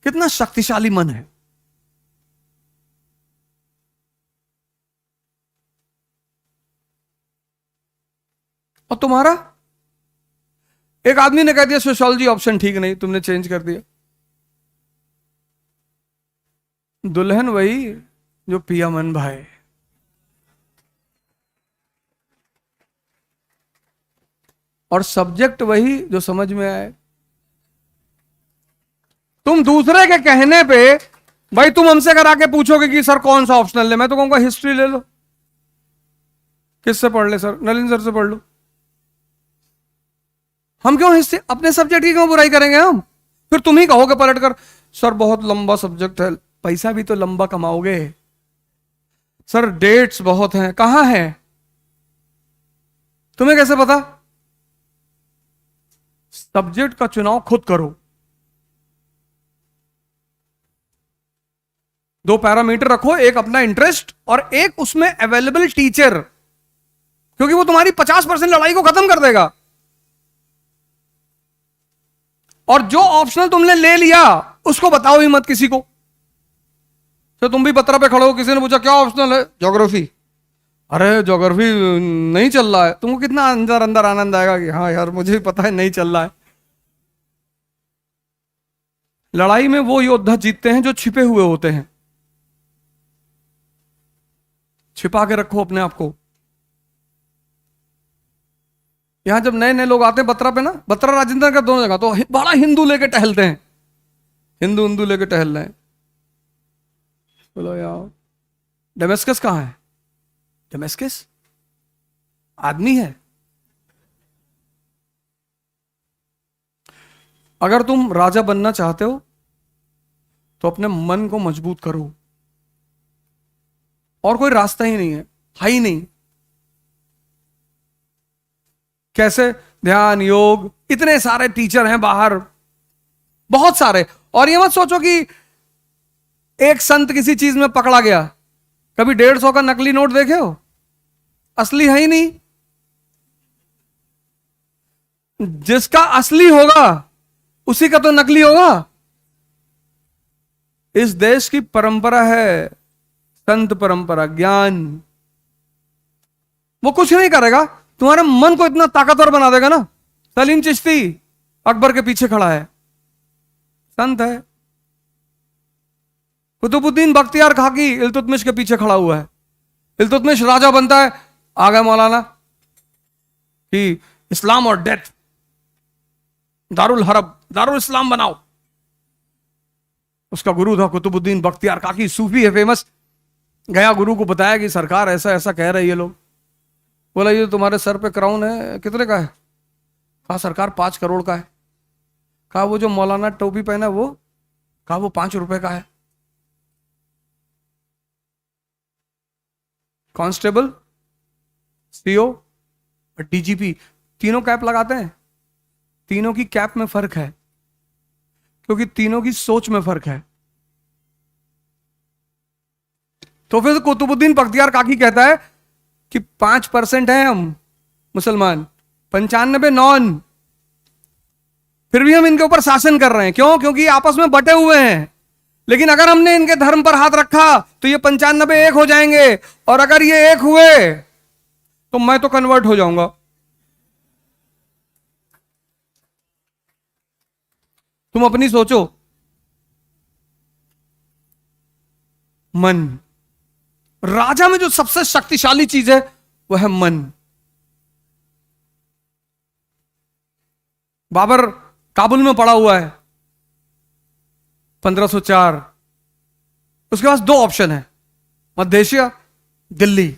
कितना शक्तिशाली मन है। और तुम्हारा, एक आदमी ने कह दिया सोशियोलॉजी ऑप्शन ठीक नहीं, तुमने चेंज कर दिया। दुल्हन वही जो पिया मन भाई, और सब्जेक्ट वही जो समझ में आए। तुम दूसरे के कहने पे, भाई तुम हमसे अगर आके पूछोगे कि सर कौन सा ऑप्शनल ले, मैं तो कहूंगा हिस्ट्री ले लो। किससे पढ़ ले सर? नलिन सर से पढ़ लो। हम क्यों हिस्ट्री, अपने सब्जेक्ट की क्यों बुराई करेंगे हम? फिर तुम ही कहोगे पलट कर, सर बहुत लंबा सब्जेक्ट है। पैसा भी तो लंबा कमाओगे। सर डेट्स बहुत हैं, कहां है? तुम्हें कैसे पता? सब्जेक्ट का चुनाव खुद करो। 2 पैरामीटर रखो, एक अपना इंटरेस्ट और एक उसमें अवेलेबल टीचर, क्योंकि वो तुम्हारी 50% लड़ाई को खत्म कर देगा। और जो ऑप्शनल तुमने ले लिया उसको बताओ ही मत किसी को। तो तुम भी पत्रा पे खड़े हो, किसी ने पूछा क्या ऑप्शनल है? ज्योग्राफी। अरे ज्योग्राफी नहीं चल रहा है। तुमको कितना अंदर अंदर आनंद आएगा कि हाँ यार मुझे भी पता है नहीं चल रहा है। लड़ाई में वो योद्धा जीतते हैं जो छिपे हुए होते हैं। छिपा के रखो अपने आप को। यहां जब नए नए लोग आते हैं बत्रा पे ना, बत्रा राजेंद्र का दोनों जगह, तो बड़ा हिंदू लेके टहलते हैं, हिंदू हिंदू लेके टहल रहे हैं। बोलो यार डेमेस्कस कहां है? डेमेस्कस आदमी है। अगर तुम राजा बनना चाहते हो तो अपने मन को मजबूत करो, और कोई रास्ता ही नहीं है ही नहीं। कैसे? ध्यान, योग, इतने सारे टीचर हैं बाहर, बहुत सारे। और ये मत सोचो कि एक संत किसी चीज में पकड़ा गया। कभी 150 का नकली नोट देखे हो? असली है ही नहीं। जिसका असली होगा उसी का तो नकली होगा। इस देश की परंपरा है, संत परंपरा, ज्ञान। वो कुछ नहीं करेगा, तुम्हारे मन को इतना ताकतवर बना देगा ना। सलीम चिश्ती अकबर के पीछे खड़ा है, संत है। कुतुबुद्दीन बख्तियार खाकी इल्तुतमिश के पीछे खड़ा हुआ है। इल्तुतमिश राजा बनता है, आ गए मौलाना कि इस्लाम और डेथ, दारुल हरब, दारुल इस्लाम बनाओ। उसका गुरु था कुतुबुद्दीन बख्तियार खाकी, सूफी है, फेमस। गया, गुरु को बताया कि सरकार ऐसा ऐसा कह रहे ये लोग। बोला ये तुम्हारे सर पे क्राउन है, कितने का है? कहा सरकार 5 करोड़ का है। कहा वो जो मौलाना टोपी पहना वो? कहा वो 5 रुपए का है। कांस्टेबल, सीओ और डीजीपी तीनों कैप लगाते हैं। तीनों की कैप में फर्क है, क्योंकि तीनों की सोच में फर्क है। तो फिर कुतुबुद्दीन बख्तियार काकी कहता है कि 5% हैं हम मुसलमान, 95 नॉन। फिर भी हम इनके ऊपर शासन कर रहे हैं। क्यों? क्योंकि आपस में बटे हुए हैं। लेकिन अगर हमने इनके धर्म पर हाथ रखा तो ये 95 एक हो जाएंगे, और अगर ये एक हुए तो मैं तो कन्वर्ट हो जाऊंगा। तुम अपनी सोचो। मन, राजा में जो सबसे शक्तिशाली चीज है वह है मन। बाबर काबुल में पड़ा हुआ है 1504। उसके पास 2 ऑप्शन है, मध्य एशिया, दिल्ली।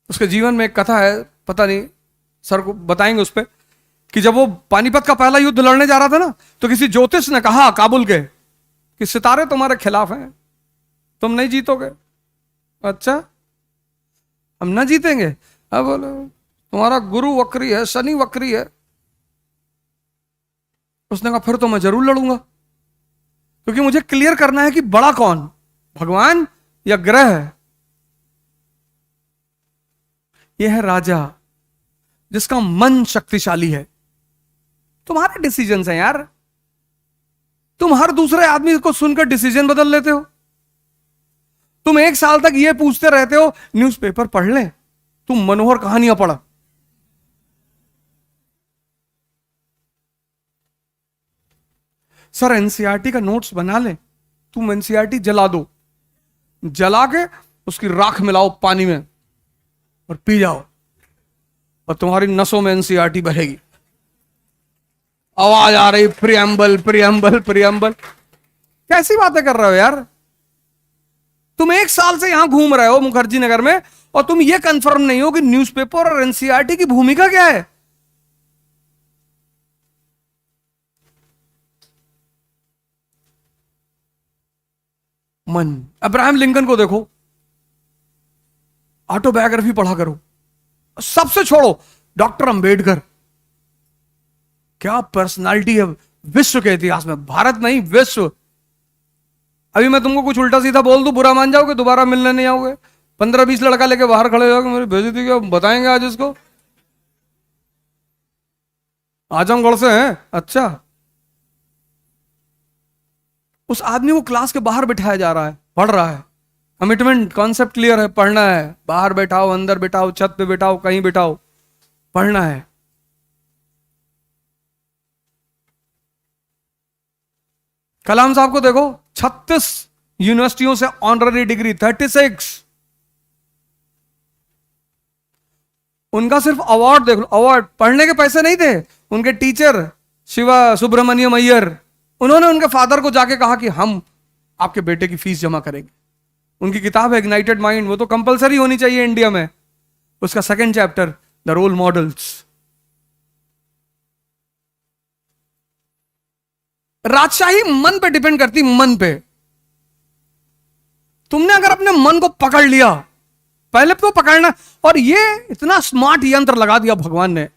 उसके जीवन में एक कथा है, पता नहीं सर को बताएंगे उस पर, कि जब वो पानीपत का पहला युद्ध लड़ने जा रहा था ना, तो किसी ज्योतिष ने कहा काबुल के कि सितारे तुम्हारे खिलाफ हैं, तुम नहीं जीतोगे। अच्छा, हम ना जीतेंगे? अब बोलो तुम्हारा गुरु वक्री है, शनि वक्री है। उसने कहा फिर तो मैं जरूर लड़ूंगा, क्योंकि मुझे क्लियर करना है कि बड़ा कौन, भगवान या ग्रह। यह है राजा जिसका मन शक्तिशाली है। तुम्हारे डिसीजंस हैं यार। तुम हर दूसरे आदमी को सुनकर डिसीजन बदल लेते हो। तुम 1 साल तक ये पूछते रहते हो न्यूज़पेपर पढ़ ले, तुम मनोहर कहानियां पढ़ा। सर एनसीईआरटी का नोट्स बना ले, तुम एनसीईआरटी जला दो, जला के उसकी राख मिलाओ पानी में और पी जाओ, और तुम्हारी नसों में एनसीईआरटी बहेगी। आवाज आ रही प्रियम्बल प्रियम्बल प्रियम्बल। कैसी बातें कर रहे हो यार? तुम 1 साल से यहां घूम रहे हो मुखर्जी नगर में, और तुम ये कंफर्म नहीं हो कि न्यूज़पेपर और एनसीईआरटी की भूमिका क्या है। मन। अब्राहम लिंकन को देखो, ऑटोबायोग्राफी पढ़ा करो। सबसे छोड़ो डॉक्टर अंबेडकर, क्या पर्सनालिटी है विश्व के इतिहास में, भारत नहीं विश्व। अभी मैं तुमको कुछ उल्टा सीधा बोल दूं, बुरा मान जाओगे, दोबारा मिलने नहीं आओगे। 15-20 लड़का लेके बाहर खड़े हो जाओगे, मेरी बेइज्जती क्या बताएंगे आज इसको। आजमगढ़ से हैं? अच्छा। उस आदमी को क्लास के बाहर बिठाया जा रहा है, पढ़ रहा है। कमिटमेंट, कॉन्सेप्ट क्लियर है, पढ़ना है। बाहर बैठाओ, अंदर बैठाओ, छत पे बैठाओ, कहीं बैठाओ, पढ़ना है। कलाम साहब को देखो, 36 यूनिवर्सिटियों से ऑनररी डिग्री, 36। उनका सिर्फ अवार्ड देख लो, अवार्ड। पढ़ने के पैसे नहीं थे। उनके टीचर शिवा सुब्रमण्यम अय्यर, उन्होंने उनके फादर को जाके कहा कि हम आपके बेटे की फीस जमा करेंगे। उनकी किताब है इग्नाइटेड माइंड, वो तो कंपलसरी होनी चाहिए इंडिया में। उसका second chapter the role models. राजशाही मन पे डिपेंड करती, मन पे। तुमने अगर अपने मन को पकड़ लिया, पहले तो पकड़ना, और ये इतना स्मार्ट यंत्र लगा दिया भगवान ने।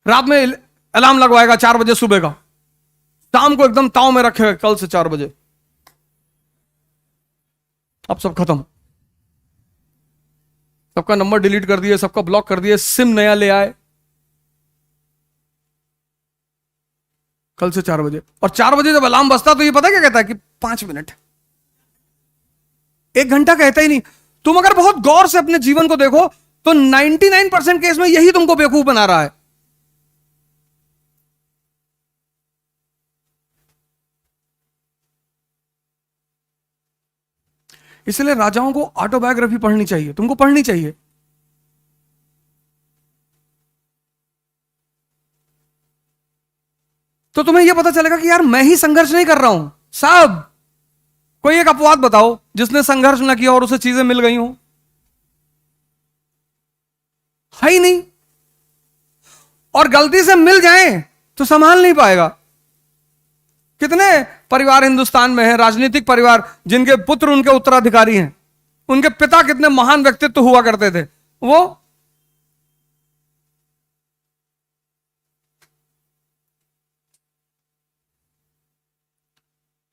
रात में अलार्म लगवाएगा 4 बजे सुबह का, शाम को एकदम ताव में रखेगा कल से 4 बजे, अब सब खत्म, सबका नंबर डिलीट कर दिए, सबका ब्लॉक कर दिए, सिम नया ले आए, कल से 4 बजे। और 4 बजे जब अलार्म बजता तो ये पता क्या कहता है कि 5 मिनट, 1 घंटा कहता ही नहीं। तुम अगर बहुत गौर से अपने जीवन को देखो तो 99% केस में यही तुमको बेवकूफ बना रहा है। इसलिए राजाओं को ऑटोबायोग्राफी पढ़नी चाहिए, तुमको पढ़नी चाहिए। तो तुम्हें यह पता चलेगा कि यार मैं ही संघर्ष नहीं कर रहा हूं साहब। कोई एक अपवाद बताओ जिसने संघर्ष ना किया और उसे चीजें मिल गई हो, है ही नहीं। और गलती से मिल जाए तो संभाल नहीं पाएगा। कितने परिवार हिंदुस्तान में हैं, राजनीतिक परिवार, जिनके पुत्र उनके उत्तराधिकारी हैं, उनके पिता कितने महान व्यक्तित्व हुआ करते थे, वो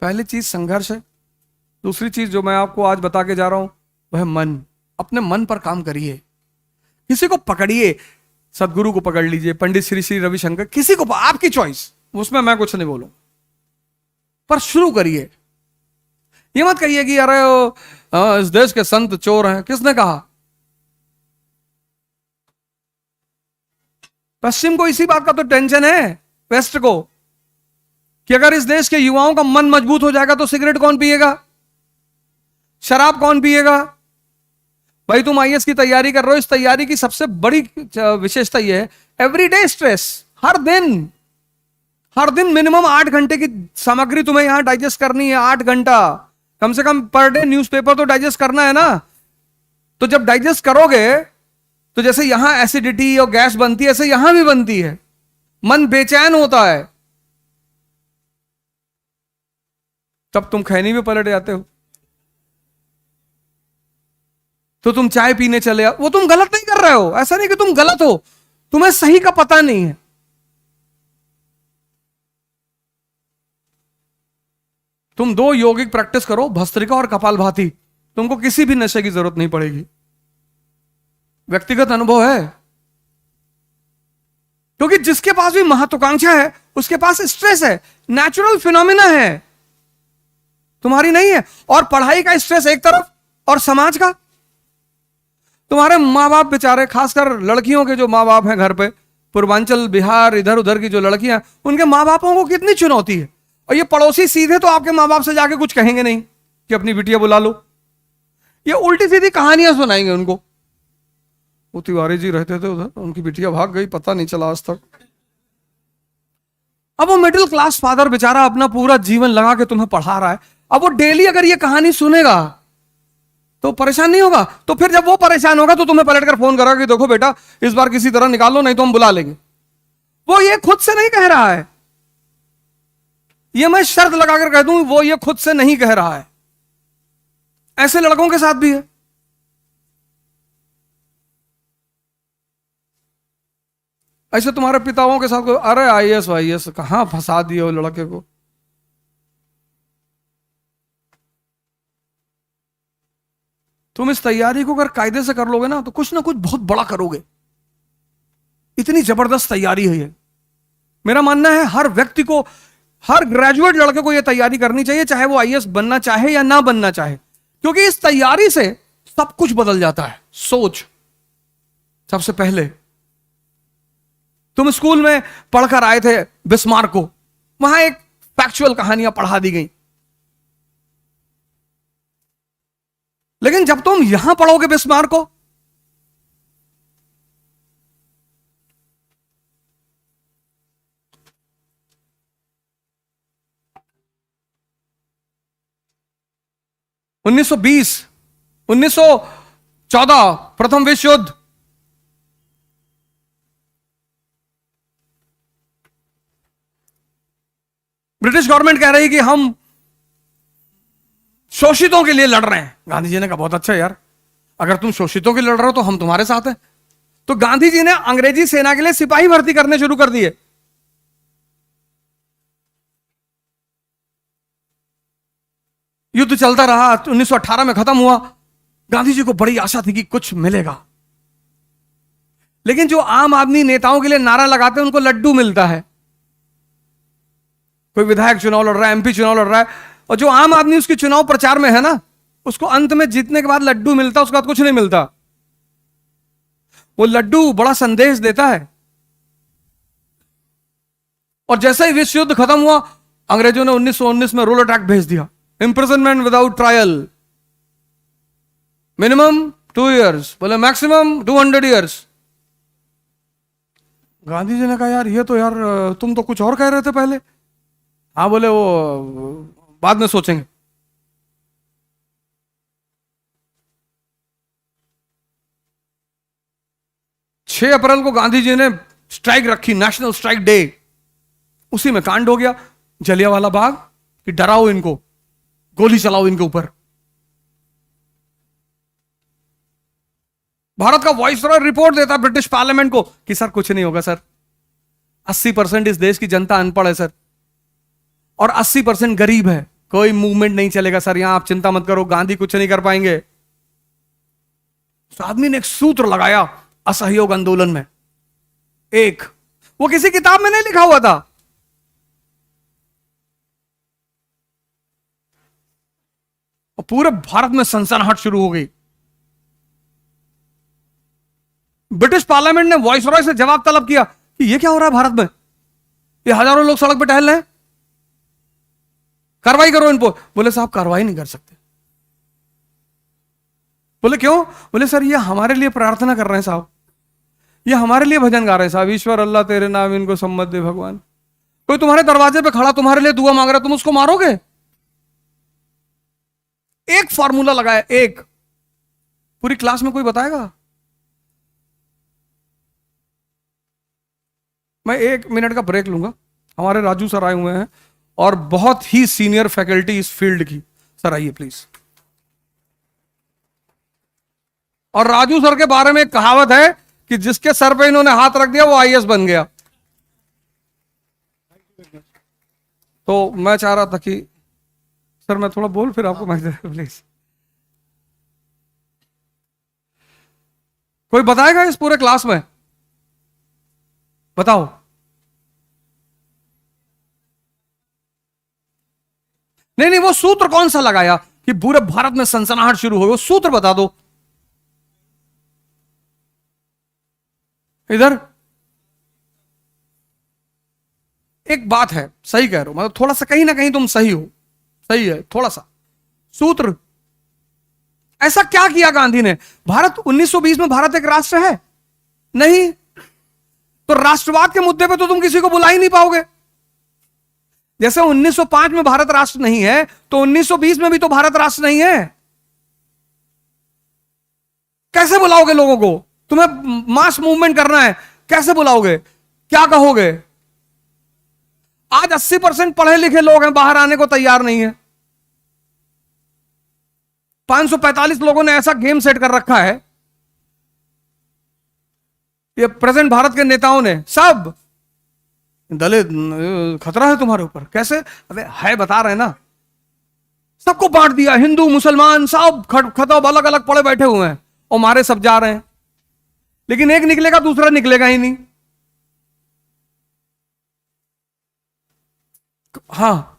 पहली चीज संघर्ष है। दूसरी चीज जो मैं आपको आज बता के जा रहा हूं वह है मन। अपने मन पर काम करिए, किसी को पकड़िए, सदगुरु को पकड़ लीजिए, पंडित श्री श्री रविशंकर, किसी को, आपकी चॉइस, उसमें मैं कुछ नहीं बोलूं, पर शुरू करिए। ये मत कहिए कि अरे इस देश के संत चोर हैं, किसने कहा? पश्चिम को इसी बात का तो टेंशन है, वेस्ट को, कि अगर इस देश के युवाओं का मन मजबूत हो जाएगा तो सिगरेट कौन पिएगा, शराब कौन पिएगा? भाई तुम आईएएस की तैयारी कर रहे हो, इस तैयारी की सबसे बड़ी विशेषता यह है, एवरीडे स्ट्रेस, हर दिन मिनिमम 8 घंटे की सामग्री तुम्हें यहां डाइजेस्ट करनी है। 8 घंटा कम से कम पर डे न्यूज़पेपर तो डाइजेस्ट करना है ना। तो जब डाइजेस्ट करोगे तो जैसे यहां एसिडिटी और गैस बनती है, ऐसे यहां भी बनती है, मन बेचैन होता है, तब तुम खैनी में पलट जाते हो। तो तुम चाय पीने चले आओ, वो तुम गलत नहीं कर रहे हो, ऐसा नहीं कि तुम गलत हो, तुम्हें सही का पता नहीं है। तुम 2 यौगिक प्रैक्टिस करो, भस्त्रिका और कपालभाति, तुमको किसी भी नशे की जरूरत नहीं पड़ेगी। व्यक्तिगत अनुभव है, क्योंकि जिसके पास भी महत्वाकांक्षा है उसके पास स्ट्रेस है, नेचुरल फिनोमिना है, तुम्हारी नहीं है। और पढ़ाई का स्ट्रेस एक तरफ, और समाज का, तुम्हारे मां बाप बेचारे, खासकर लड़कियों के जो मां बाप हैं घर पे, पूर्वांचल बिहार इधर उधर की जो लड़कियां, उनके मां बापों को कितनी चुनौती है। और ये पड़ोसी सीधे तो आपके मां बाप से जाके कुछ कहेंगे नहीं कि अपनी बिटिया बुला लो, ये उल्टी सीधी कहानियां सुनाएंगे उनको। वो तिवारी जी रहते थे उधर, उनकी बिटिया भाग गई, पता नहीं चला आज तक। अब वो मिडिल क्लास फादर बेचारा अपना पूरा जीवन लगा के तुम्हें पढ़ा रहा है, अब वो डेली अगर ये कहानी सुनेगा तो परेशान नहीं होगा? तो फिर जब वो परेशान होगा तो तुम्हें पलट कर फोन करेगा कि देखो बेटा इस बार किसी तरह निकालो, नहीं तो हम बुला लेंगे। वो ये खुद से नहीं कह रहा है, ये मैं शर्त लगाकर कह दूं, वो ये खुद से नहीं कह रहा है। ऐसे लड़कों के साथ भी है। ऐसे तुम्हारे पिताओं के साथ, अरे आईएएस वाईएएस कहां फंसा दिए वो लड़के को। तुम इस तैयारी को अगर कायदे से कर लोगे ना कुछ ना कुछ बहुत बड़ा करोगे। इतनी जबरदस्त तैयारी है ये। मेरा मानना है हर व्यक्ति को, हर ग्रेजुएट लड़के को यह तैयारी करनी चाहिए, चाहे वो आईएएस बनना चाहे या ना बनना चाहे, क्योंकि इस तैयारी से सब कुछ बदल जाता है। सोच, सबसे पहले तुम स्कूल में पढ़कर आए थे बिस्मार्क को, वहां एक फैक्चुअल कहानियां पढ़ा दी गई, लेकिन जब तुम यहां पढ़ोगे बिस्मार्क को, 1920, 1914 प्रथम विश्व युद्ध, ब्रिटिश गवर्नमेंट कह रही कि हम शोषितों के लिए लड़ रहे हैं। गांधी जी ने कहा बहुत अच्छा यार, अगर तुम शोषितों के लिए लड़ रहे हो तो हम तुम्हारे साथ हैं। तो गांधी जी ने अंग्रेजी सेना के लिए सिपाही भर्ती करने शुरू कर दिए। युद्ध चलता रहा, 1918 में खत्म हुआ। गांधी जी को बड़ी आशा थी कि कुछ मिलेगा, लेकिन जो आम आदमी नेताओं के लिए नारा लगाते हैं उनको लड्डू मिलता है। कोई विधायक चुनाव लड़ रहा है, एमपी चुनाव लड़ रहा है, और जो आम आदमी उसके चुनाव प्रचार में है ना, उसको अंत में जीतने के बाद लड्डू मिलता, उसके बाद कुछ नहीं मिलता। वो लड्डू बड़ा संदेश देता है। और जैसे ही विश्व युद्ध खत्म हुआ, अंग्रेजों ने 1919 में रूल अटैक भेज दिया, imprisonment without trial, minimum 2 years, बोले मैक्सिमम 200 years। गांधी जी ने कहा यार ये तो यार तुम तो कुछ और कह रहे थे पहले। हाँ, बोले वो बाद में सोचेंगे। छह अप्रैल को गांधी जी ने स्ट्राइक रखी, नेशनल स्ट्राइक डे। उसी में कांड हो गया जलियांवाला बाग कि डराओ इनको, गोली चलाओ इनके ऊपर। भारत का वाइसरॉय रिपोर्ट देता ब्रिटिश पार्लियामेंट को कि सर कुछ नहीं होगा सर, 80% इस देश की जनता अनपढ़ है सर, और 80% गरीब है, कोई मूवमेंट नहीं चलेगा सर, यहां आप चिंता मत करो, गांधी कुछ नहीं कर पाएंगे। तो आदमी ने एक सूत्र लगाया असहयोग आंदोलन में, एक, वो किसी किताब में नहीं लिखा हुआ था, और पूरे भारत में सनसनाहट शुरू हो गई। ब्रिटिश पार्लियामेंट ने वाइसरॉय से जवाब तलब किया कि ये क्या हो रहा है भारत में, ये हजारों लोग सड़क पर टहल रहे हैं, कार्रवाई करो इन पर। बोले साहब कार्रवाई नहीं कर सकते। बोले क्यों? बोले सर ये हमारे लिए प्रार्थना कर रहे हैं साहब, ये हमारे लिए भजन गा रहे हैं साहब, ईश्वर अल्लाह तेरे नाम इनको सम्मत दे भगवान। कोई तुम्हारे दरवाजे पे खड़ा तुम्हारे लिए दुआ मांग रहा है, तुम उसको मारोगे? एक फॉर्मूला लगाया, एक, पूरी क्लास में कोई बताएगा? मैं 1 मिनट का ब्रेक लूंगा। हमारे राजू सर आए हुए हैं और बहुत ही सीनियर फैकल्टी इस फील्ड की। सर आइए प्लीज। और राजू सर के बारे में एक कहावत है कि जिसके सर पे इन्होंने हाथ रख दिया वो आईएएस बन गया। तो मैं चाह रहा था कि सर मैं थोड़ा बोल, फिर आपको माइक दे प्लीज। कोई बताएगा इस पूरे क्लास में? बताओ। नहीं नहीं, वो सूत्र कौन सा लगाया कि पूरे भारत में सनसनाहट शुरू हो, वो सूत्र बता दो इधर। एक बात है, सही कह रहे हो, मतलब थोड़ा सा कहीं ना कहीं तुम सही हो, सही है थोड़ा सा। सूत्र ऐसा क्या किया गांधी ने? भारत 1920 में भारत एक राष्ट्र है नहीं, तो राष्ट्रवाद के मुद्दे पे तो तुम किसी को बुला ही नहीं पाओगे। जैसे 1905 में भारत राष्ट्र नहीं है, तो 1920 में भी तो भारत राष्ट्र नहीं है। कैसे बुलाओगे लोगों को? तुम्हें मास मूवमेंट करना है, कैसे बुलाओगे? क्या कहोगे? आज 80% पढ़े लिखे लोग हैं, बाहर आने को तैयार नहीं है। 545 लोगों ने ऐसा गेम सेट कर रखा है, ये प्रेजेंट भारत के नेताओं ने, सब दलित खतरा है तुम्हारे ऊपर। कैसे? अबे है, बता रहे हैं ना, सबको बांट दिया, हिंदू मुसलमान सब खतब अलग अलग पड़े बैठे हुए हैं और मारे सब जा रहे हैं, लेकिन एक निकलेगा दूसरा निकलेगा ही नहीं। हाँ,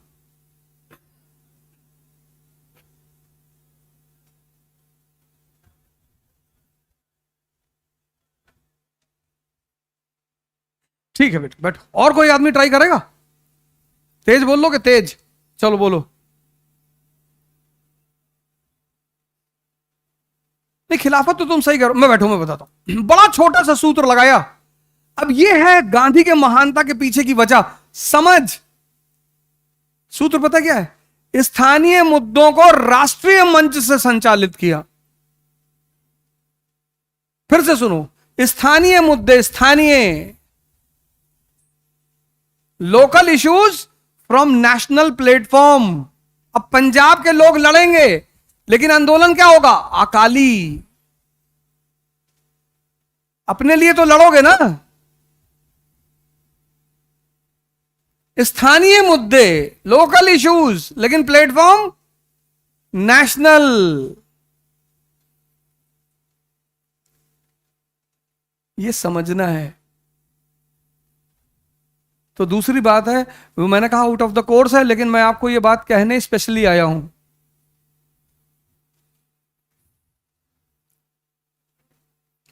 ठीक है बेटा बैठो। और कोई आदमी ट्राई करेगा? तेज बोल लो कि तेज? चलो बोलो। नहीं, खिलाफत तो तुम सही करो, मैं बैठू, मैं बताता हूं। बड़ा छोटा सा सूत्र लगाया। अब यह है गांधी के महानता के पीछे की वजह। समझ, सूत्र पता क्या है? स्थानीय मुद्दों को राष्ट्रीय मंच से संचालित किया। फिर से सुनो, स्थानीय मुद्दे, स्थानीय local issues from national platform. अब पंजाब के लोग लड़ेंगे, लेकिन आंदोलन क्या होगा? अकाली। अपने लिए तो लड़ोगे ना। स्थानीय मुद्दे, लोकल इश्यूज, लेकिन प्लेटफॉर्म नेशनल। ये समझना है। तो दूसरी बात है, वो मैंने कहा आउट ऑफ द कोर्स है, लेकिन मैं आपको ये बात कहने स्पेशली आया हूं।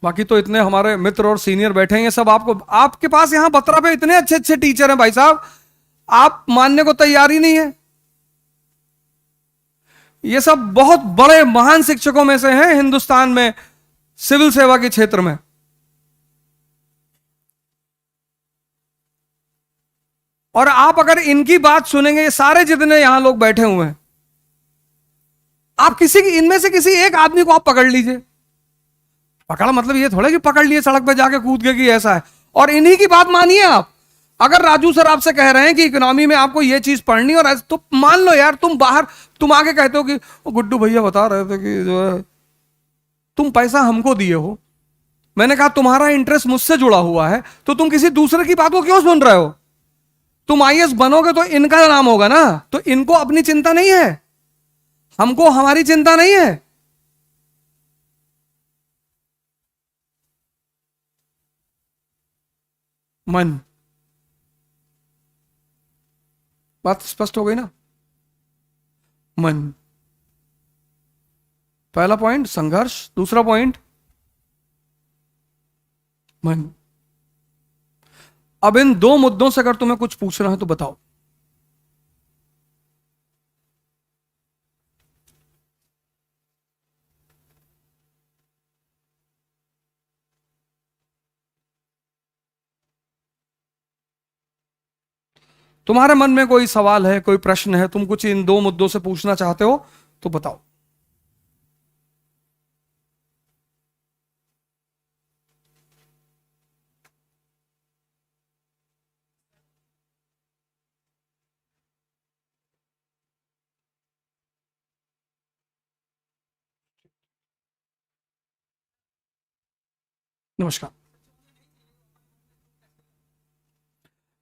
बाकी तो इतने हमारे मित्र और सीनियर बैठे हैं, ये सब आपको, आपके पास यहां बतरा पे इतने अच्छे अच्छे टीचर हैं भाई साहब, आप मानने को तैयार ही नहीं है। ये सब बहुत बड़े महान शिक्षकों में से हैं हिंदुस्तान में, सिविल सेवा के क्षेत्र में। और आप अगर इनकी बात सुनेंगे, ये सारे जितने यहां लोग बैठे हुए हैं, आप किसी की, इनमें से किसी एक आदमी को आप पकड़ लीजिए। पकड़ा मतलब ये थोड़ा कि पकड़ लिए सड़क पे जाके कूद के कि ऐसा है, और इन्हीं की बात मानिए आप। अगर राजू सर आपसे कह रहे हैं कि इकोनॉमी में आपको ये चीज पढ़नी, और तो मान लो यार, तुम बाहर, तुम आगे कहते हो कि गुड्डू भैया बता रहे थे कि जो है तुम पैसा हमको दिए हो। मैंने कहा तुम्हारा इंटरेस्ट मुझसे जुड़ा हुआ है, तो तुम किसी दूसरे की बात को क्यों सुन रहे हो? तुम आईएएस बनोगे तो इनका नाम होगा ना, तो इनको अपनी चिंता नहीं है, हमको हमारी चिंता नहीं है। मन, बात स्पष्ट हो गई ना? मन, पहला पॉइंट संघर्ष, दूसरा पॉइंट मन। अब इन दो मुद्दों से अगर तुम्हें कुछ पूछना है तो बताओ। तुम्हारे मन में कोई सवाल है, कोई प्रश्न है, तुम कुछ इन दो मुद्दों से पूछना चाहते हो तो बताओ। नमस्कार।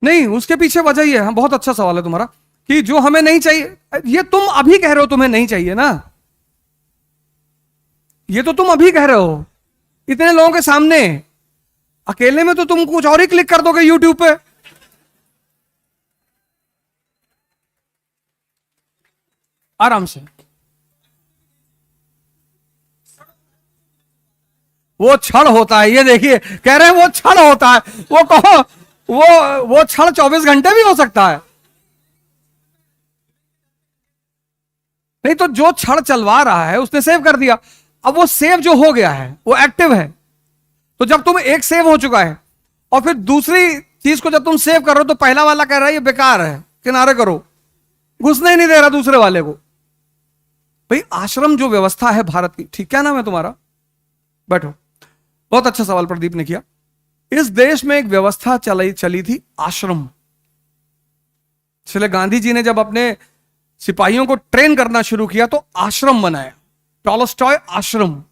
नहीं, उसके पीछे वजह ही है, हाँ, बहुत अच्छा सवाल है तुम्हारा, कि जो हमें नहीं चाहिए, ये तुम अभी कह रहे हो तुम्हें नहीं चाहिए ना, ये तो तुम अभी कह रहे हो इतने लोगों के सामने। अकेले में तो तुम कुछ और ही क्लिक कर दोगे यूट्यूब पे। आराम से। वो क्षण होता है, ये देखिए, कह रहे हैं वो क्षण होता है। वो कहो, वो क्षण 24 घंटे भी हो सकता है। नहीं तो जो क्षण चलवा रहा है उसने सेव कर दिया, अब वो सेव जो हो गया है वो एक्टिव है। तो जब तुम एक सेव हो चुका है और फिर दूसरी चीज को जब तुम सेव कर रहे हो, तो पहला वाला कह रहा है ये बेकार है, किनारे करो, घुसने ही नहीं दे रहा दूसरे वाले को। भाई आश्रम जो व्यवस्था है भारत की, ठीक, क्या नाम है तुम्हारा? बैठो। बहुत अच्छा सवाल प्रदीप ने किया। इस देश में एक व्यवस्था चली थी, आश्रम। इसलिए गांधी जी ने जब अपने सिपाहियों को ट्रेन करना शुरू किया तो आश्रम बनाया, टॉलस्टॉय आश्रम।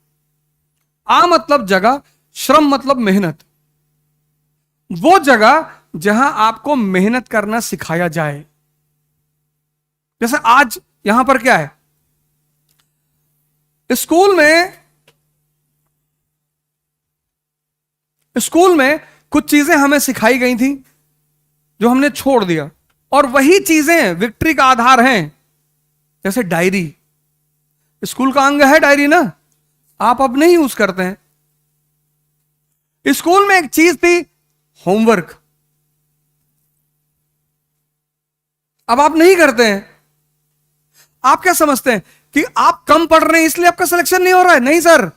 आ मतलब जगह, श्रम मतलब मेहनत। वो जगह जहां आपको मेहनत करना सिखाया जाए। जैसे आज यहां पर क्या है, स्कूल में कुछ चीजें हमें सिखाई गई थी जो हमने छोड़ दिया, और वही चीजें विक्ट्री का आधार हैं। जैसे डायरी, स्कूल का अंग है डायरी ना, आप अब नहीं यूज करते हैं। स्कूल में एक चीज थी होमवर्क, अब आप नहीं करते हैं। आप क्या समझते हैं कि आप कम पढ़ रहे हैं इसलिए आपका सिलेक्शन नहीं हो रहा है? नहीं सर,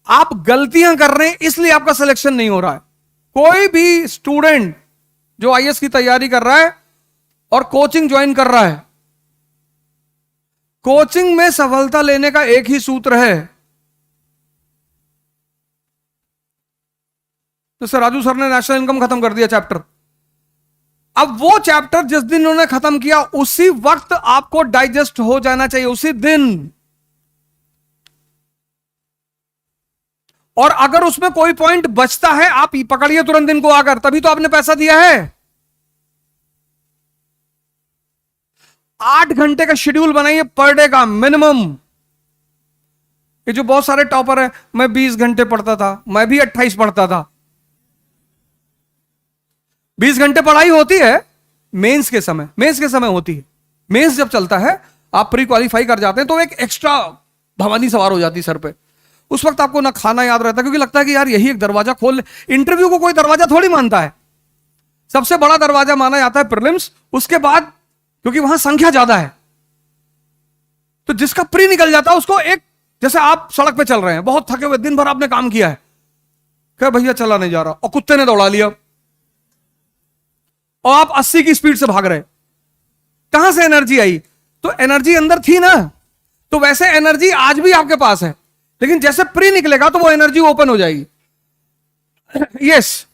आप गलतियां कर रहे हैं इसलिए आपका सिलेक्शन नहीं हो रहा है। कोई भी स्टूडेंट जो आईएएस की तैयारी कर रहा है और कोचिंग ज्वाइन कर रहा है, कोचिंग में सफलता लेने का एक ही सूत्र है। जैसे राजू सर ने नेशनल इनकम खत्म कर दिया चैप्टर, अब वो चैप्टर जिस दिन उन्होंने खत्म किया उसी वक्त आपको डाइजेस्ट हो जाना चाहिए, उसी दिन। और अगर उसमें कोई पॉइंट बचता है आप पकड़िए तुरंत इनको आकर, तभी तो आपने पैसा दिया है। 8 घंटे का शेड्यूल बनाइए पर डे का मिनिमम। ये जो बहुत सारे टॉपर है, मैं 20 घंटे पढ़ता था, मैं भी 28 पढ़ता था। 20 घंटे पढ़ाई होती है मेंस के समय, मेंस के समय होती है। मेंस जब चलता है आप प्री क्वालिफाई कर जाते हैं तो एक एक्स्ट्रा भवानी सवार हो जाती है सर पे। उस वक्त आपको ना खाना याद रहता, क्योंकि लगता है कि यार यही एक दरवाजा खोल। इंटरव्यू को कोई दरवाजा थोड़ी मानता है, सबसे बड़ा दरवाजा माना जाता है प्रीलिम्स, उसके बाद क्योंकि वहां संख्या ज्यादा है तो जिसका प्री निकल जाता है उसको एक, जैसे आप सड़क पे चल रहे हैं, बहुत थके हुए, दिन भर आपने काम किया है, क्या भैया चला नहीं जा रहा, और कुत्ते ने दौड़ा लिया और आप 80 की स्पीड से भाग रहे, कहां से एनर्जी आई? तो एनर्जी अंदर थी ना। तो वैसे एनर्जी आज भी आपके पास है, लेकिन जैसे प्री निकलेगा तो वो एनर्जी ओपन हो जाएगी। यस,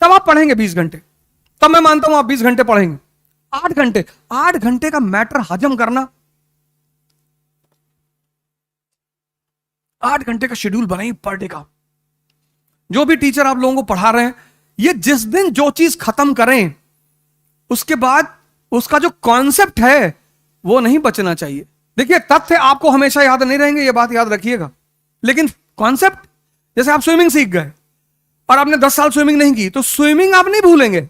तब आप पढ़ेंगे 20 घंटे, तब मैं मानता हूं आप 20 घंटे पढ़ेंगे। 8 घंटे, 8 घंटे का मैटर हजम करना, 8 घंटे का शेड्यूल बनाइए पर डे का। जो भी टीचर आप लोगों को पढ़ा रहे हैं, ये जिस दिन जो चीज खत्म करें उसके बाद उसका जो कॉन्सेप्ट है वो नहीं बचना चाहिए। देखिए तथ्य आपको हमेशा याद नहीं रहेंगे, ये बात याद रखिएगा, लेकिन कॉन्सेप्ट, जैसे आप स्विमिंग सीख गए और आपने 10 साल स्विमिंग नहीं की तो स्विमिंग आप नहीं भूलेंगे।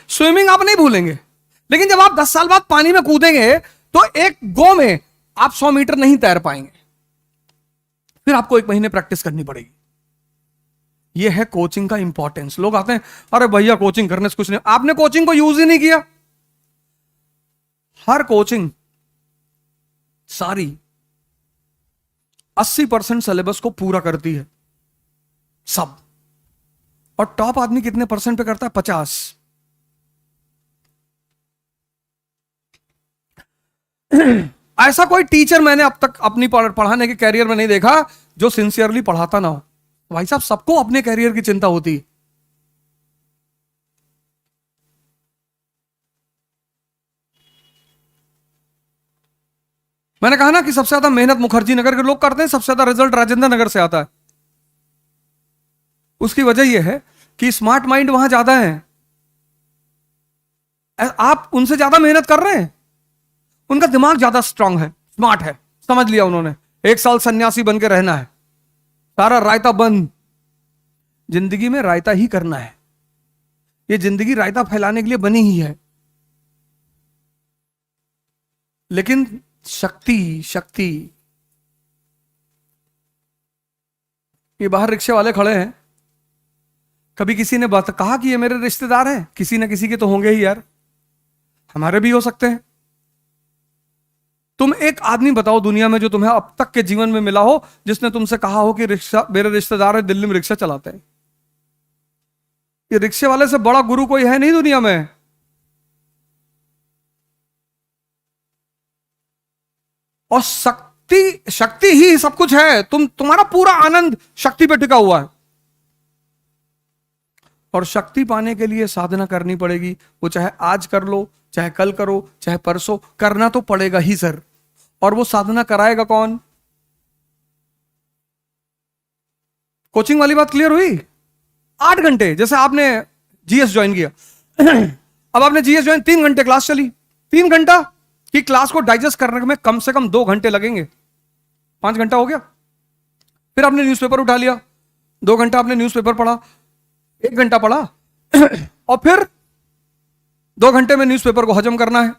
स्विमिंग आप नहीं भूलेंगे, लेकिन जब आप 10 साल बाद पानी में कूदेंगे तो एक गो में आप 100 मीटर नहीं तैर पाएंगे, फिर आपको 1 महीने प्रैक्टिस करनी पड़ेगी। यह है कोचिंग का इंपॉर्टेंस। लोग आते हैं, अरे भैया कोचिंग करने से कुछ नहीं, आपने कोचिंग को यूज ही नहीं किया। हर कोचिंग सारी 80% सिलेबस को पूरा करती है सब, और टॉप आदमी कितने परसेंट पे करता है? 50। ऐसा कोई टीचर मैंने अब तक अपनी पढ़ाने के कैरियर में नहीं देखा जो सिंसियरली पढ़ाता ना हो। भाई साहब, सबको अपने कैरियर की चिंता होती है। मैंने कहा ना कि सबसे ज्यादा मेहनत मुखर्जी नगर के लोग करते हैं, सबसे ज्यादा रिजल्ट राजेंद्र नगर से आता है। उसकी वजह यह है कि स्मार्ट माइंड वहां ज्यादा है। आप उनसे ज्यादा मेहनत कर रहे हैं, उनका दिमाग ज्यादा स्ट्रांग है, स्मार्ट है, समझ लिया उन्होंने 1 साल सन्यासी बन के रहना है, सारा रायता बंद, जिंदगी में रायता ही करना है। ये जिंदगी रायता फैलाने के लिए बनी ही है। लेकिन शक्ति, शक्ति, ये बाहर रिक्शे वाले खड़े हैं, कभी किसी ने बात कहा कि ये मेरे रिश्तेदार हैं? किसी ना किसी के तो होंगे ही यार, हमारे भी हो सकते हैं। तुम एक आदमी बताओ दुनिया में जो तुम्हें अब तक के जीवन में मिला हो जिसने तुमसे कहा हो कि रिक्शा, मेरे रिश्तेदार है दिल्ली में रिक्शा चलाते हैं। ये रिक्शे वाले से बड़ा गुरु कोई है नहीं दुनिया में। और शक्ति, शक्ति ही सब कुछ है। तुम्हारा पूरा आनंद शक्ति पे टिका हुआ है, और शक्ति पाने के लिए साधना करनी पड़ेगी। वो चाहे आज कर लो, चाहे कल करो, चाहे परसों, करना तो पड़ेगा ही सर। और वो साधना कराएगा कौन? कोचिंग वाली बात क्लियर हुई? 8 घंटे, जैसे आपने जीएस ज्वाइन किया, अब आपने जीएस ज्वाइन, 3 घंटे क्लास चली, 3 घंटा की क्लास को डाइजेस्ट करने में कम से कम 2 घंटे लगेंगे, 5 घंटा हो गया। फिर आपने न्यूज़पेपर उठा लिया, 2 घंटा आपने न्यूज़पेपर पढ़ा, 1 घंटा पढ़ा, और फिर 2 घंटे में न्यूज़पेपर को हजम करना है,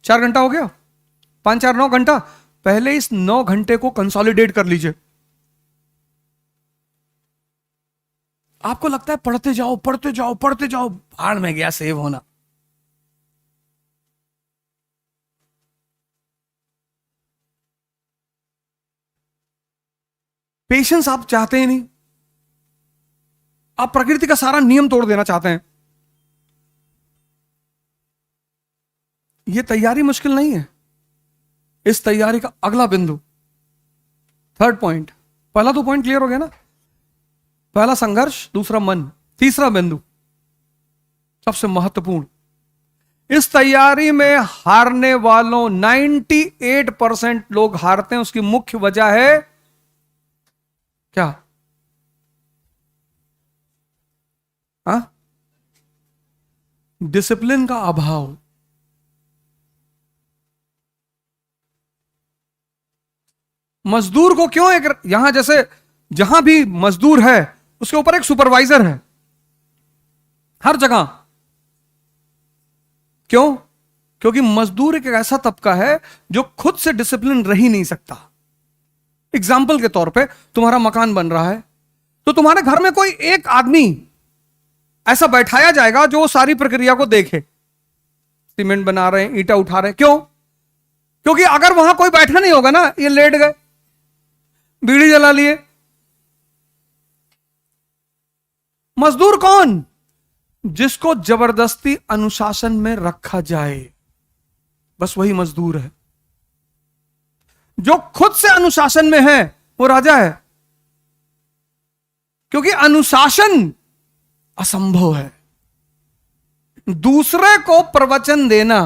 4 घंटा हो गया। 5 4 9 घंटा। पहले इस 9 घंटे को कंसोलिडेट कर लीजिए। आपको लगता है पढ़ते जाओ पढ़ते जाओ पढ़ते जाओ, भाड़ में गया सेव होना। पेशेंस आप चाहते ही नहीं, आप प्रकृति का सारा नियम तोड़ देना चाहते हैं। ये तैयारी मुश्किल नहीं है। इस तैयारी का अगला बिंदु, थर्ड पॉइंट, पहला तो पॉइंट क्लियर हो गया ना, पहला संघर्ष, दूसरा मन, तीसरा बिंदु सबसे महत्वपूर्ण, इस तैयारी में हारने वालों 98% लोग हारते हैं, उसकी मुख्य वजह है क्या? डिसिप्लिन का अभाव। मजदूर को क्यों एक, यहां जैसे जहां भी मजदूर है उसके ऊपर एक सुपरवाइजर है हर जगह। क्यों? क्योंकि मजदूर एक ऐसा तबका है जो खुद से डिसिप्लिन रह ही नहीं सकता। एग्जाम्पल के तौर पे तुम्हारा मकान बन रहा है तो तुम्हारे घर में कोई एक आदमी ऐसा बैठाया जाएगा जो सारी प्रक्रिया को देखे। सीमेंट बना रहे हैं, ईंटा उठा रहे हैं, क्यों? क्योंकि अगर वहां कोई बैठा नहीं होगा ना, ये लेट गए, बीड़ी जला लिए। मजदूर कौन? जिसको जबरदस्ती अनुशासन में रखा जाए, बस वही मजदूर है। जो खुद से अनुशासन में है वो राजा है, क्योंकि अनुशासन असंभव है। दूसरे को प्रवचन देना,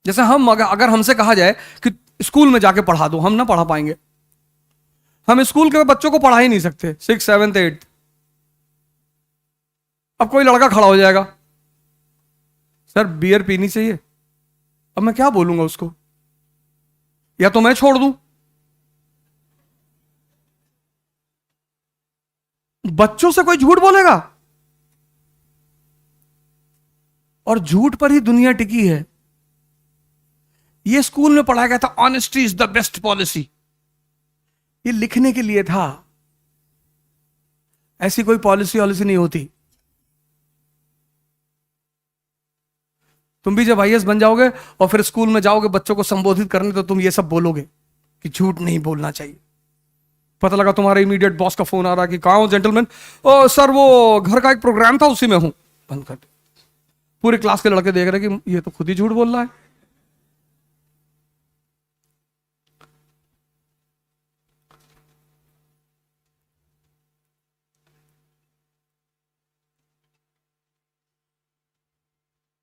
जैसे हम अगर हमसे कहा जाए कि स्कूल में जाके पढ़ा दो, हम ना पढ़ा पाएंगे। हम स्कूल के बच्चों को पढ़ा ही नहीं सकते, 6, 7, 8। अब कोई लड़का खड़ा हो जाएगा, सर बियर पीनी चाहिए, अब मैं क्या बोलूंगा उसको? या तो मैं छोड़ दूं। बच्चों से कोई झूठ बोलेगा, और झूठ पर ही दुनिया टिकी है। ये स्कूल में पढ़ाया गया था, honesty is the best policy. ये लिखने के लिए था, ऐसी कोई पॉलिसी नहीं होती। तुम भी जब आईएएस बन जाओगे और फिर स्कूल में जाओगे बच्चों को संबोधित करने, तो तुम ये सब बोलोगे कि झूठ नहीं बोलना चाहिए। पता लगा तुम्हारे इमीडिएट बॉस का फोन आ रहा कि कहां हो जेंटलमैन? ओ सर, वो घर का एक प्रोग्राम था, उसी में हूं। बंद कर दे। पूरे क्लास के लड़के देख रहे कि ये तो खुद ही झूठ बोल रहा है।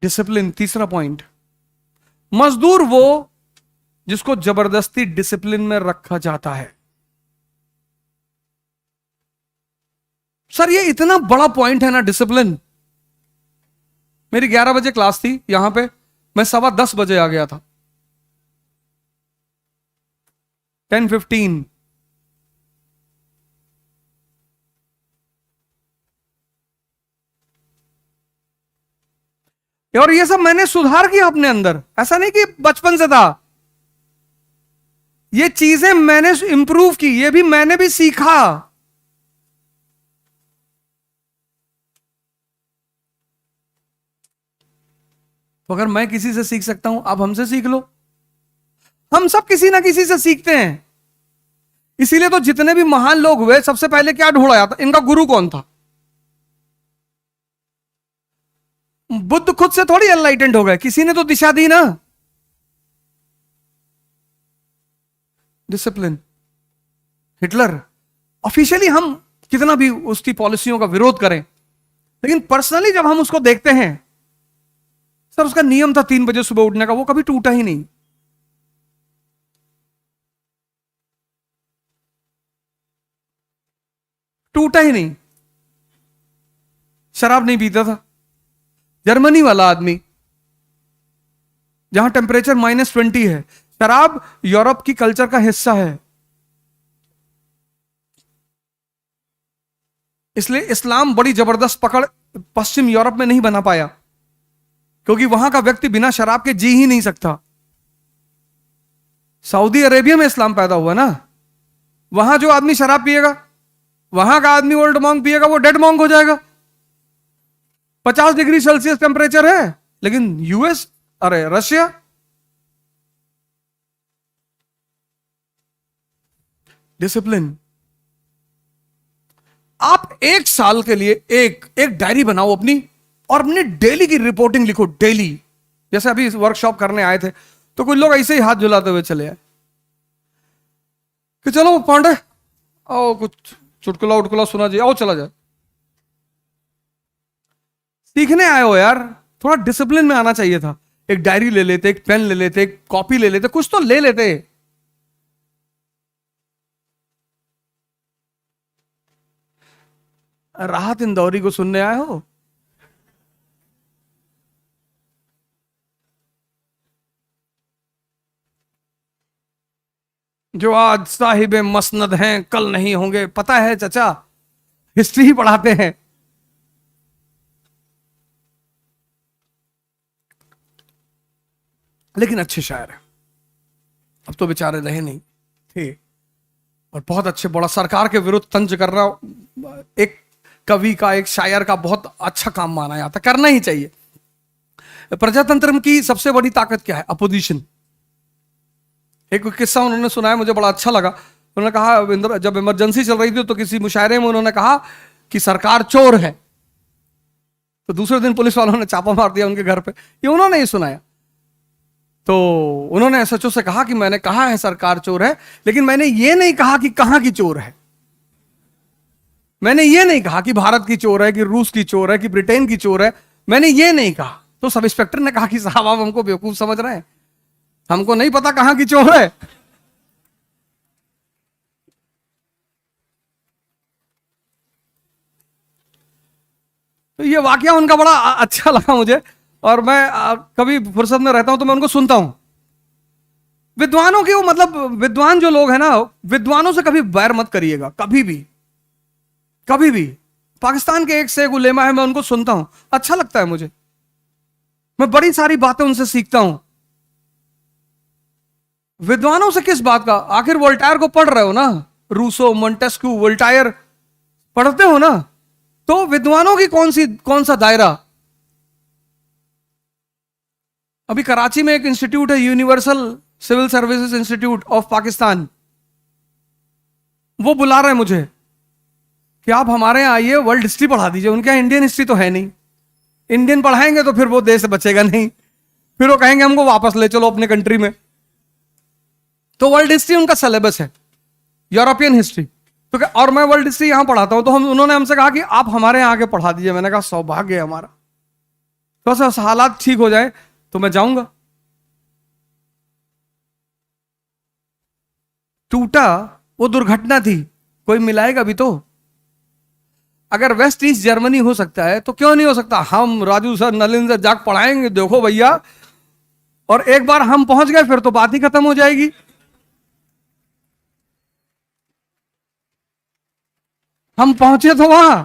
डिसिप्लिन, तीसरा पॉइंट। मजदूर वो जिसको जबरदस्ती डिसिप्लिन में रखा जाता है। सर ये इतना बड़ा पॉइंट है ना, डिसिप्लिन। मेरी 11 बजे क्लास थी यहां पे, मैं 10:15 बजे आ गया था, 10:15। और ये सब मैंने सुधार किया अपने अंदर, ऐसा नहीं कि बचपन से था। ये चीजें मैंने इंप्रूव की, ये भी मैंने भी सीखा। तो अगर मैं किसी से सीख सकता हूं, आप हमसे सीख लो। हम सब किसी ना किसी से सीखते हैं। इसीलिए तो जितने भी महान लोग हुए, सबसे पहले क्या ढूंढा था? इनका गुरु कौन था? बुद्ध खुद से थोड़ी एनलाइटेंड हो गए, किसी ने तो दिशा दी ना। डिसिप्लिन। हिटलर, ऑफिशियली हम कितना भी उसकी पॉलिसियों का विरोध करें, लेकिन पर्सनली जब हम उसको देखते हैं, सर उसका नियम था 3 बजे सुबह उठने का, वो कभी टूटा ही नहीं। टूटा ही नहीं। शराब नहीं पीता था। जर्मनी वाला आदमी, जहां टेम्परेचर -20 है, शराब यूरोप की कल्चर का हिस्सा है। इसलिए इस्लाम बड़ी जबरदस्त पकड़ पश्चिम यूरोप में नहीं बना पाया, क्योंकि वहां का व्यक्ति बिना शराब के जी ही नहीं सकता। सऊदी अरेबिया में इस्लाम पैदा हुआ ना, वहां जो आदमी शराब पिएगा, वहां का आदमी ओल्ड मॉन्क पिएगा, वो डेड मॉन्क हो जाएगा। 50 डिग्री सेल्सियस टेम्परेचर है, लेकिन यूएस, अरे रशिया, डिसिप्लिन। आप 1 साल के लिए एक डायरी बनाओ अपनी, और अपनी डेली की रिपोर्टिंग लिखो, डेली। जैसे अभी वर्कशॉप करने आए थे तो कुछ लोग ऐसे ही हाथ झुलाते हुए चले आए कि चलो पांडे आओ, कुछ चुटकुला उटकुला सुना जी, आओ चला जाए। सीखने आए हो यार, थोड़ा डिसिप्लिन में आना चाहिए था। एक डायरी ले लेते, एक पेन ले लेते, एक कॉपी ले लेते, कुछ तो ले लेते। राहत इंदौरी को सुनने आए हो? जो आज साहिब मसनद हैं कल नहीं होंगे, पता है चचा, हिस्ट्री ही पढ़ाते हैं। लेकिन अच्छे शायर हैं, अब तो बेचारे रहे नहीं, थे। और बहुत अच्छे, बड़ा सरकार के विरुद्ध तंज कर रहा एक कवि का, एक शायर का बहुत अच्छा काम माना जाता, करना ही चाहिए। प्रजातंत्र की सबसे बड़ी ताकत क्या है? अपोजिशन। एक किस्सा उन्होंने सुनाया, मुझे बड़ा अच्छा लगा। उन्होंने कहा जब इमरजेंसी चल रही थी तो किसी मुशायरे में उन्होंने कहा कि सरकार चोर है, तो दूसरे दिन पुलिस वालों ने छापा मार दिया उनके घर पे। ये उन्होंने ही सुनाया। तो उन्होंने एसएचओ से कहा कि मैंने कहा है सरकार चोर है, लेकिन मैंने ये नहीं कहा कि कहां की चोर है। मैंने ये नहीं कहा कि भारत की चोर है, कि रूस की चोर है, कि ब्रिटेन की चोर है। मैंने ये नहीं कहा। तो सब इंस्पेक्टर ने कहा कि साहब आप हमको बेवकूफ समझ रहे हैं, हमको नहीं पता कहां की चोर है। तो ये वाकया उनका बड़ा अच्छा लगा मुझे। और मैं कभी फुर्सत में रहता हूं तो मैं उनको सुनता हूं। विद्वानों के वो, मतलब विद्वान जो लोग हैं ना, विद्वानों से कभी बैर मत करिएगा, कभी भी, कभी भी। पाकिस्तान के एक से एक उलेमा है, मैं उनको सुनता हूं, अच्छा लगता है मुझे। मैं बड़ी सारी बातें उनसे सीखता हूं। विद्वानों से किस बात का? आखिर वोल्टायर को पढ़ रहे हो ना, रूसो, मोंटेस्क्यू, वोल्टायर पढ़ते हो ना, तो विद्वानों की कौन सा दायरा। अभी कराची में एक इंस्टीट्यूट है, universal civil services institute of Pakistan. वो बुला रहे हैं मुझे कि आप हमारे यहाँ आइए, वर्ल्ड हिस्ट्री पढ़ा दीजिए। उनके यहाँ इंडियन हिस्ट्री तो है नहीं, इंडियन पढ़ाएंगे तो फिर वो देश बचेगा नहीं, फिर वो कहेंगे हमको वापस ले चलो अपने कंट्री में। तो वर्ल्ड हिस्ट्री उनका सिलेबस है, यूरोपियन हिस्ट्री। तो और मैं वर्ल्ड हिस्ट्री यहां पढ़ाता हूं, तो उन्होंने हमसे कहा कि आप हमारे यहाँ आके पढ़ा दीजिए। मैंने कहा सौभाग्य है हमारा, तो ऐसा हालात ठीक हो जाए तो मैं जाऊंगा। टूटा वो दुर्घटना थी, कोई मिलाएगा भी तो। अगर वेस्ट ईस्ट जर्मनी हो सकता है तो क्यों नहीं हो सकता? हम राजू सर, नलिन सर जाग पढ़ाएंगे, देखो भैया। और एक बार हम पहुंच गए फिर तो बात ही खत्म हो जाएगी। हम पहुंचे तो वहां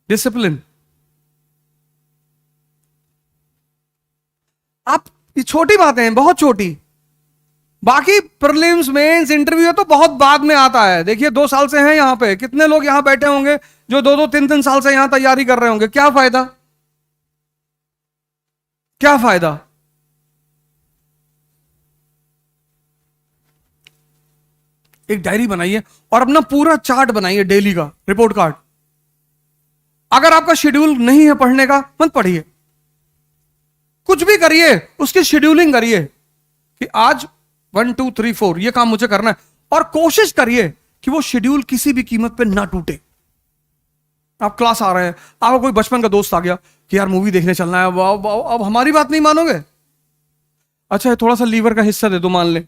डिसिप्लिन। आप, ये छोटी बातें हैं, बहुत छोटी। बाकी प्रीलिम्स मेंस इंटरव्यू तो बहुत बाद में आता है। देखिए 2 साल से हैं यहां पे, कितने लोग यहां बैठे होंगे जो 2-2, 3-3 साल से यहां तैयारी कर रहे होंगे। क्या फायदा, क्या फायदा? एक डायरी बनाइए और अपना पूरा चार्ट बनाइए, डेली का रिपोर्ट कार्ड। अगर आपका शेड्यूल नहीं है पढ़ने का, मत पढ़िए। कुछ भी करिए, उसकी शेड्यूलिंग करिए कि आज 1 2 3 4 ये काम मुझे करना है। और कोशिश करिए कि वो शेड्यूल किसी भी कीमत पे ना टूटे। आप क्लास आ रहे हैं, आपका कोई बचपन का दोस्त आ गया कि यार मूवी देखने चलना है, अब हमारी बात नहीं मानोगे? अच्छा थोड़ा सा लीवर का हिस्सा दे दो, मान ले।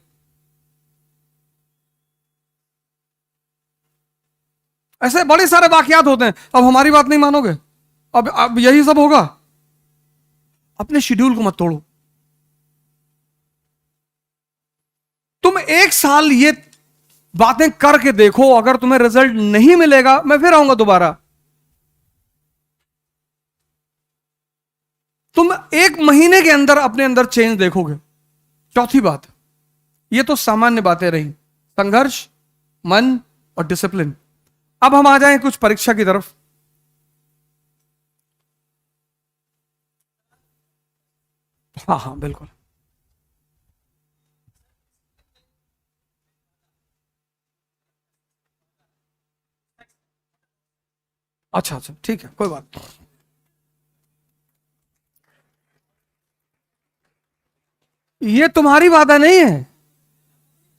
ऐसे बड़े सारे वाकयात होते हैं, अब हमारी बात नहीं मानोगे, अब यही सब होगा। अपने शेड्यूल को मत तोड़ो। तुम 1 साल ये बातें करके देखो, अगर तुम्हें रिजल्ट नहीं मिलेगा मैं फिर आऊंगा दोबारा। तुम 1 महीने के अंदर अपने अंदर चेंज देखोगे। चौथी बात, ये तो सामान्य बातें रही, संघर्ष, मन और डिसिप्लिन। अब हम आ जाएं कुछ परीक्षा की तरफ। हाँ हाँ बिल्कुल। अच्छा अच्छा, ठीक है, कोई बात नहीं। ये तुम्हारी बाधा नहीं है।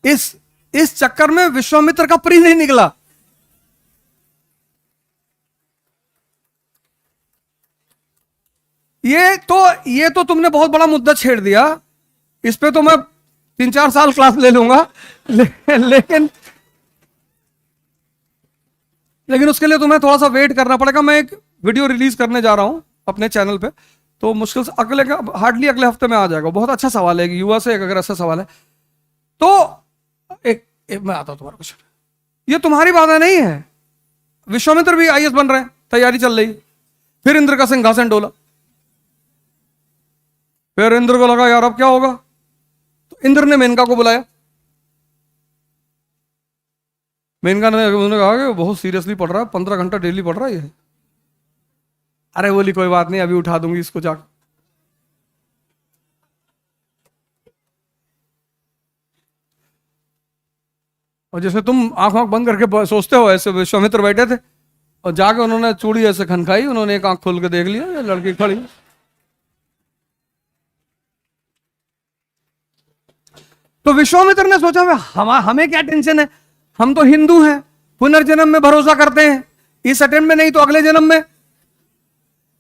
इस इस चक्कर में विश्वामित्र का प्री नहीं निकला। ये तो तुमने बहुत बड़ा मुद्दा छेड़ दिया। इस पे तो मैं 3-4 साल क्लास ले लूंगा। लेकिन लेकिन उसके लिए तुम्हें थोड़ा सा वेट करना पड़ेगा। मैं एक वीडियो रिलीज करने जा रहा हूं अपने चैनल पे, तो मुश्किल से हार्डली अगले हफ्ते में आ जाएगा। बहुत अच्छा सवाल है, युवा से अगर ऐसा सवाल है तो मैं आता हूं तुम्हारा क्वेश्चन। ये तुम्हारी बाधा नहीं है। विश्वामित्र भी आईएएस बन रहे हैं, तैयारी चल रही। फिर इंद्र का सिंहासन डोला। फिर इंद्र को लगा यार अब क्या होगा, तो इंद्र ने मेनका को बुलाया। मेनका ने उन्होंने कहा कि बहुत सीरियसली पढ़ रहा है, 15 घंटा डेली पढ़ रहा है ये। अरे बोली कोई बात नहीं, अभी उठा दूंगी इसको जाकर। और जैसे तुम आंख आंख बंद करके सोचते हो, ऐसे विश्वामित्र बैठे थे और जाके उन्होंने चूड़ी ऐसे खनखाई, उन्होंने एक आंख खोल के देख लिया, ये लड़की खड़ी। तो विश्वामित्र ने सोचा हमें क्या टेंशन है, हम तो हिंदू हैं, पुनर्जन्म में भरोसा करते हैं, इस अटेम्प्ट में नहीं तो अगले जन्म में।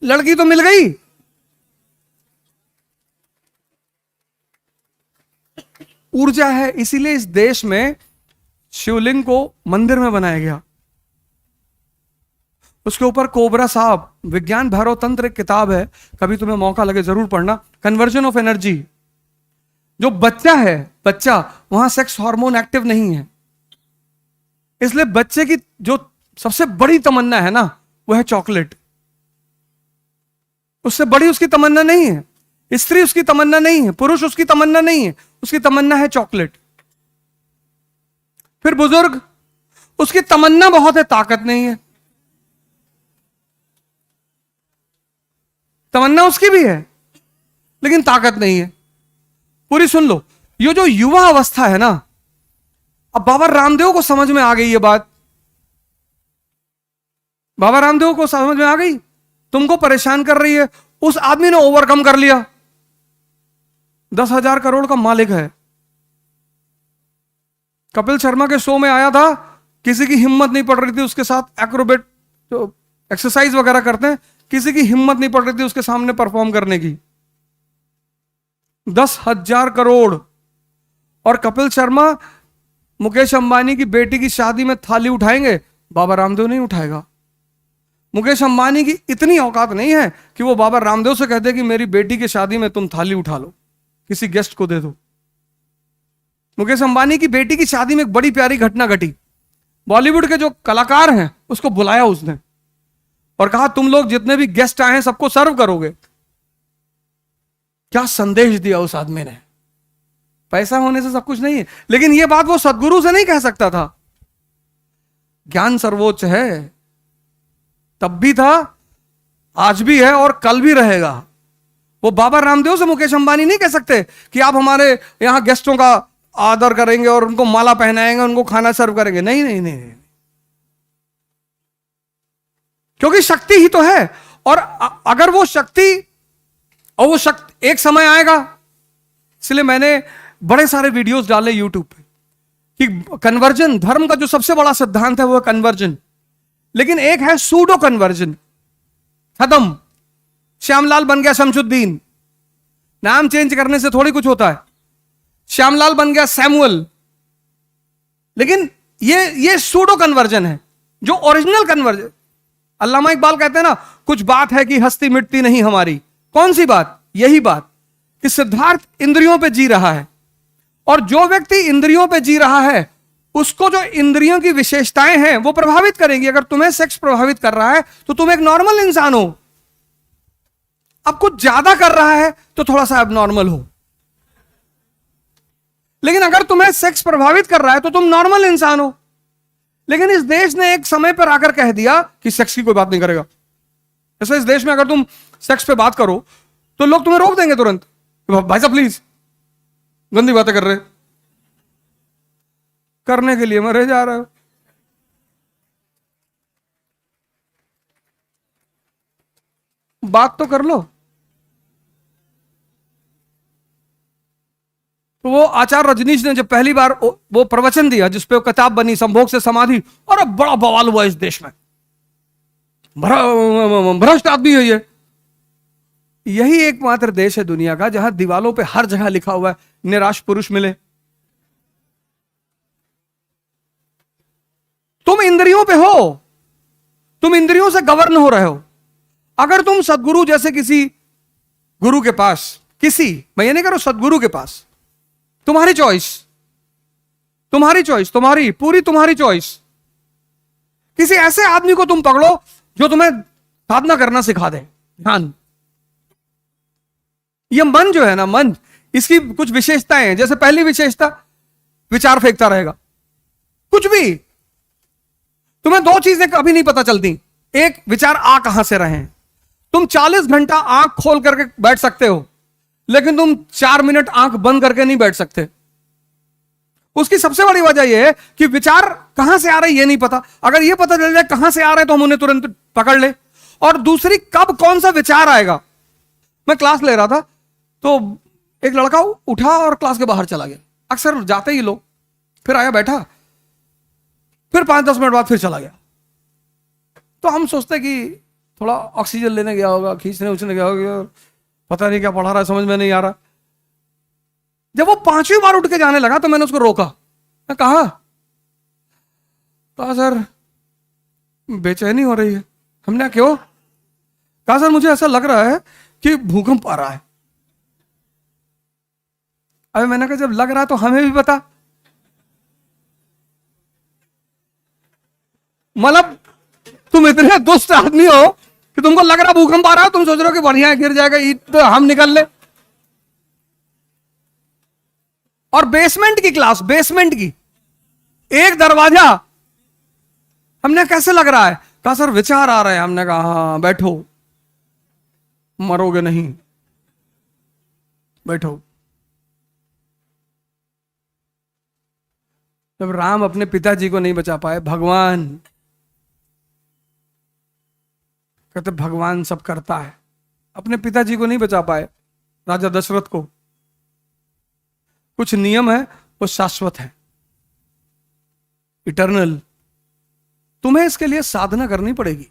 लड़की तो मिल गई। ऊर्जा है, इसीलिए इस देश में शिवलिंग को मंदिर में बनाया गया। उसके ऊपर कोबरा साहब, विज्ञान भैरव तंत्र एक किताब है, कभी तुम्हें मौका लगे जरूर पढ़ना। Conversion of energy. जो बच्चा है, बच्चा, वहां सेक्स हार्मोन एक्टिव नहीं है, इसलिए बच्चे की जो सबसे बड़ी तमन्ना है ना, वो है चॉकलेट। उससे बड़ी उसकी तमन्ना नहीं है। स्त्री उसकी तमन्ना नहीं है, पुरुष उसकी तमन्ना नहीं है, उसकी तमन्ना है चॉकलेट। फिर बुजुर्ग, उसकी तमन्ना बहुत है, ताकत नहीं है। तमन्ना उसकी भी है लेकिन ताकत नहीं है। पूरी सुन लो। ये जो युवा अवस्था है ना, अब बाबा रामदेव को समझ में आ गई ये बात। बाबा रामदेव को समझ में आ गई, तुमको परेशान कर रही है। उस आदमी ने ओवरकम कर लिया, 10,000 करोड़ का मालिक है। कपिल शर्मा के शो में आया था, किसी की हिम्मत नहीं पड़ रही थी उसके साथ एक्रोबेट जो एक्सरसाइज वगैरह करते हैं, किसी की हिम्मत नहीं पड़ रही थी उसके सामने परफॉर्म करने की। 10,000 करोड़। और कपिल शर्मा मुकेश अंबानी की बेटी की शादी में थाली उठाएंगे, बाबा रामदेव नहीं उठाएगा। मुकेश अंबानी की इतनी औकात नहीं है कि वो बाबा रामदेव से कहते कि मेरी बेटी की शादी में तुम थाली उठा लो, किसी गेस्ट को दे दो। मुकेश अंबानी की बेटी की शादी में एक बड़ी प्यारी घटना घटी। बॉलीवुड के जो कलाकार हैं उसको बुलाया उसने और कहा तुम लोग जितने भी गेस्ट आए हैं सबको सर्व करोगे। क्या संदेश दिया उस आदमी ने। पैसा होने से सब कुछ नहीं है, लेकिन यह बात वो सदगुरु से नहीं कह सकता था। ज्ञान सर्वोच्च है, तब भी था, आज भी है और कल भी रहेगा। वो बाबा रामदेव से मुकेश अंबानी नहीं कह सकते कि आप हमारे यहां गेस्टों का आदर करेंगे और उनको माला पहनाएंगे, उनको खाना सर्व करेंगे। नहीं नहीं नहीं, नहीं। क्योंकि शक्ति ही तो है। और अगर वो शक्ति एक समय आएगा, इसलिए मैंने बड़े सारे वीडियोस डाले यूट्यूब पे कि कन्वर्जन, धर्म का जो सबसे बड़ा सिद्धांत है वो है कन्वर्जन। लेकिन एक है सूडो कन्वर्जन, खत्म। श्यामलाल बन गया शमशुद्दीन, नाम चेंज करने से थोड़ी कुछ होता है। श्यामलाल बन गया सैमुअल। लेकिन ये सूडो कन्वर्जन है। जो ओरिजिनल कन्वर्जन, अल्लामा इकबाल कहते हैं ना, कुछ बात है कि हस्ती मिटती नहीं हमारी। कौन सी बात? यही बात कि सिद्धार्थ इंद्रियों पे जी रहा है, और जो व्यक्ति इंद्रियों पे जी रहा है उसको जो इंद्रियों की विशेषताएं हैं वो प्रभावित करेंगी। अगर तुम्हें सेक्स प्रभावित कर रहा है तो तुम एक नॉर्मल इंसान हो। अब कुछ ज्यादा कर रहा है तो थोड़ा सा एबनॉर्मल हो। लेकिन अगर तुम्हें सेक्स प्रभावित कर रहा है तो तुम नॉर्मल इंसान हो। लेकिन इस देश ने एक समय पर आकर कह दिया कि सेक्स की कोई बात नहीं करेगा। जैसे इस देश में अगर तुम सेक्स पे बात करो तो लोग तुम्हें रोक देंगे तुरंत, भाई साहब प्लीज, गंदी बातें कर रहे, करने के लिए मरे जा रहे हो। बात तो कर लो। तो वो आचार्य रजनीश ने जब पहली बार वो प्रवचन दिया जिसपे वो किताब बनी संभोग से समाधि, और अब बड़ा बवाल हुआ इस देश में, भ्रष्ट आदमी है ये। यही एकमात्र देश है दुनिया का जहां दीवालों पे हर जगह लिखा हुआ है निराश पुरुष मिले। तुम इंद्रियों पे हो, तुम इंद्रियों से गवर्न हो रहे हो। अगर तुम सदगुरु जैसे किसी गुरु के पास, किसी, मैं ये नहीं कह रहा सदगुरु के पास, तुम्हारी चॉइस, तुम्हारी चॉइस, तुम्हारी पूरी तुम्हारी चॉइस, किसी ऐसे आदमी को तुम पकड़ो जो तुम्हें साधना करना सिखा दे। ध्यान, ये मन जो है ना, मन, इसकी कुछ विशेषताएं हैं। जैसे पहली विशेषता, विचार फेंकता रहेगा कुछ भी। तुम्हें दो चीजें कभी नहीं पता चलती, एक, विचार आ कहां से रहे हैं। तुम 40 घंटा आंख खोल करके बैठ सकते हो, लेकिन तुम 4 मिनट आंख बंद करके नहीं बैठ सकते। उसकी सबसे बड़ी वजह यह है कि विचार कहां से आ रहे ये नहीं पता। अगर ये पता चल जाए कहां से आ रहे तो हम उन्हें तुरंत पकड़ ले। और दूसरी, कब कौन सा विचार आएगा। मैं क्लास ले रहा था तो एक लड़का उठा और क्लास के बाहर चला गया। अक्सर जाते ही लोग, फिर आया बैठा, फिर 5-10 मिनट बाद फिर चला गया। तो हम सोचते कि थोड़ा ऑक्सीजन लेने गया होगा, खींचने उछने गया होगा, पता नहीं क्या पढ़ा रहा है, समझ में नहीं आ रहा। जब वो 5वीं बार उठ के जाने लगा तो मैंने उसको रोका। मैं कहा सर बेचैनी हो रही है। हमने क्यों? कहा सर मुझे ऐसा लग रहा है कि भूकंप आ रहा है। अबे मैंने कहा जब लग रहा है तो हमें भी बता। मतलब तुम इतने दुष्ट आदमी हो कि तुमको लग रहा भूकंप आ रहा है, तुम सोच रहे हो कि बढ़िया गिर जाएगा ईट तो हम निकल ले। और बेसमेंट की क्लास, बेसमेंट की, एक दरवाजा। हमने कैसे लग रहा है? कहा सर विचार आ रहा है। हमने कहा हाँ बैठो, मरोगे नहीं, बैठो। जब राम अपने पिताजी को नहीं बचा पाए, भगवान कहते भगवान सब करता है, अपने पिताजी को नहीं बचा पाए, राजा दशरथ को। कुछ नियम है वो शाश्वत है, इटर्नल। तुम्हें इसके लिए साधना करनी पड़ेगी।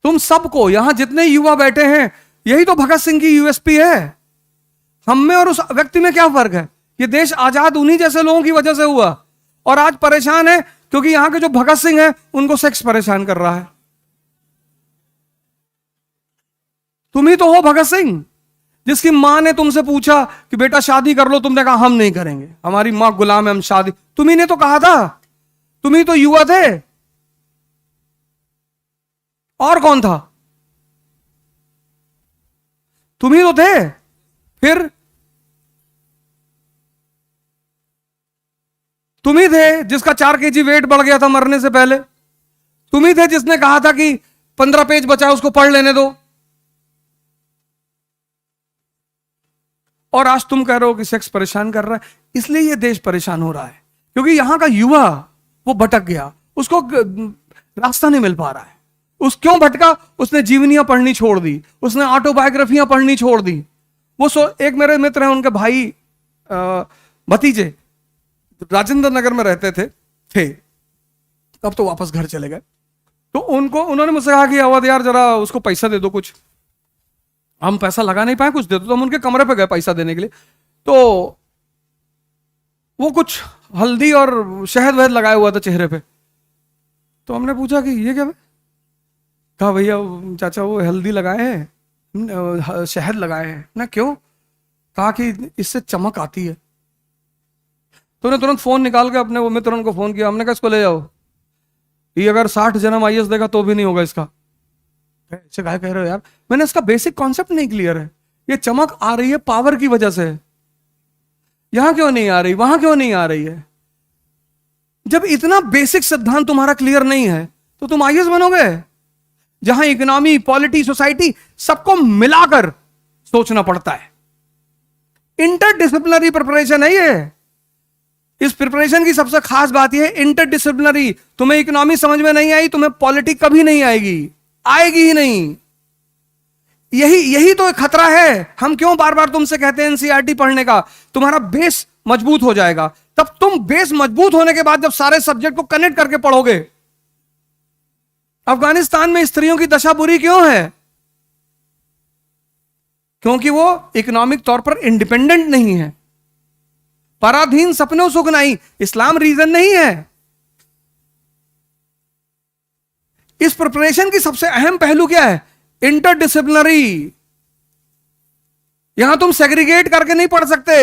तुम सबको, यहां जितने युवा बैठे हैं, यही तो भगत सिंह की यूएसपी है। हम में और उस व्यक्ति में क्या फर्क है? ये देश आजाद उन्हीं जैसे लोगों की वजह से हुआ, और आज परेशान है क्योंकि यहां के जो भगत सिंह है उनको सेक्स परेशान कर रहा है। तुम ही तो हो भगत सिंह, जिसकी मां ने तुमसे पूछा कि बेटा शादी कर लो, तुमने कहा हम नहीं करेंगे, हमारी मां गुलाम है, हम शादी। तुम्ही ने तो कहा था, तुम ही तो युवा थे। और कौन था? तुम ही तो थे। फिर तुम ही थे जिसका 4 kg वेट बढ़ गया था मरने से पहले। तुम ही थे जिसने कहा था कि 15 पेज बचा है उसको पढ़ लेने दो। और आज तुम कह रहे हो कि सेक्स परेशान कर रहा है। इसलिए ये देश परेशान हो रहा है क्योंकि यहां का युवा वो भटक गया, उसको रास्ता नहीं मिल पा रहा है। उस क्यों भटका? उसने जीवनियां पढ़नी छोड़ दी, उसने ऑटोबायोग्राफियां पढ़नी छोड़ दी। एक मेरे मित्र हैं, उनके भाई भतीजे राजेंद्र नगर में रहते थे, अब तो वापस घर चले गए। तो उन्होंने मुझसे कहा कि अवध यार जरा उसको पैसा दे दो कुछ। हम पैसा लगा नहीं पाए, कुछ दे दो। तो हम उनके कमरे पे गए पैसा देने के लिए। तो वो कुछ हल्दी और शहद वहद लगाया हुआ था चेहरे पे। तो हमने पूछा कि ये क्या है? कहा भैया चाचा वो हल्दी लगाए हैं, शहद लगाए हैं ना। क्यों? कहा कि इससे चमक आती है। तो उन्हें तुरंत फोन निकाल के अपने वो मित्र को फोन किया। हमने कहा इसको ले जाओ, ये अगर 60 जन्म आईएएस देगा तो भी नहीं होगा इसका। ऐसे कह रहे हो यार? मैंने इसका बेसिक कॉन्सेप्ट नहीं क्लियर है। ये चमक आ रही है पावर की वजह से। यहां क्यों नहीं आ रही, वहां क्यों नहीं आ रही है? जब इतना बेसिक सिद्धांत तुम्हारा क्लियर नहीं है तो तुम आईएएस बनोगे? जहां इकोनॉमी, पॉलिटी, सोसाइटी सबको मिलाकर सोचना पड़ता है। इंटरडिसिप्लिनरी प्रिपरेशन है ये। इस प्रिपरेशन की सबसे खास बात यह है इंटरडिसिप्लिनरी। तुम्हें इकोनॉमी समझ में नहीं आई, तुम्हें पॉलिटिक्स कभी नहीं आएगी, आएगी ही नहीं। यही यही तो एक खतरा है। हम क्यों बार बार तुमसे कहते हैं एनसीईआरटी पढ़ने का? तुम्हारा बेस मजबूत हो जाएगा। तब तुम बेस मजबूत होने के बाद जब सारे सब्जेक्ट को कनेक्ट करके पढ़ोगे। अफगानिस्तान में स्त्रियों की दशा बुरी क्यों है? क्योंकि वो इकोनॉमिक तौर पर इंडिपेंडेंट नहीं है। पराधीन सपनों सुख नहीं, इस्लाम रीजन नहीं है। इस प्रिपरेशन की सबसे अहम पहलू क्या है? इंटरडिसिप्लिनरी। यहां तुम सेग्रीगेट करके नहीं पढ़ सकते।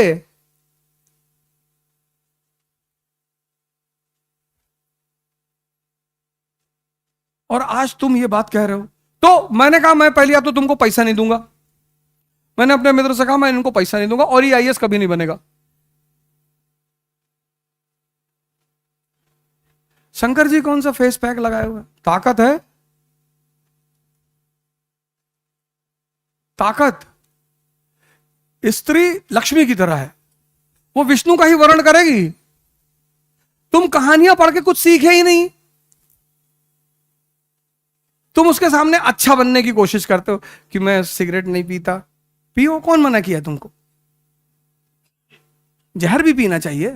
और आज तुम ये बात कह रहे हो। तो मैंने कहा मैं पहले तो तुमको पैसा नहीं दूंगा। मैंने अपने मित्र से कहा मैं इनको पैसा नहीं दूंगा और ये आईएएस कभी नहीं बनेगा। शंकर जी कौन सा फेस पैक लगाए हुए? ताकत है, ताकत। स्त्री लक्ष्मी की तरह है, वो विष्णु का ही वर्ण करेगी। तुम कहानियां पढ़ के कुछ सीखे ही नहीं। तुम उसके सामने अच्छा बनने की कोशिश करते हो कि मैं सिगरेट नहीं पीता। पियो, कौन मना किया तुमको? जहर भी पीना चाहिए।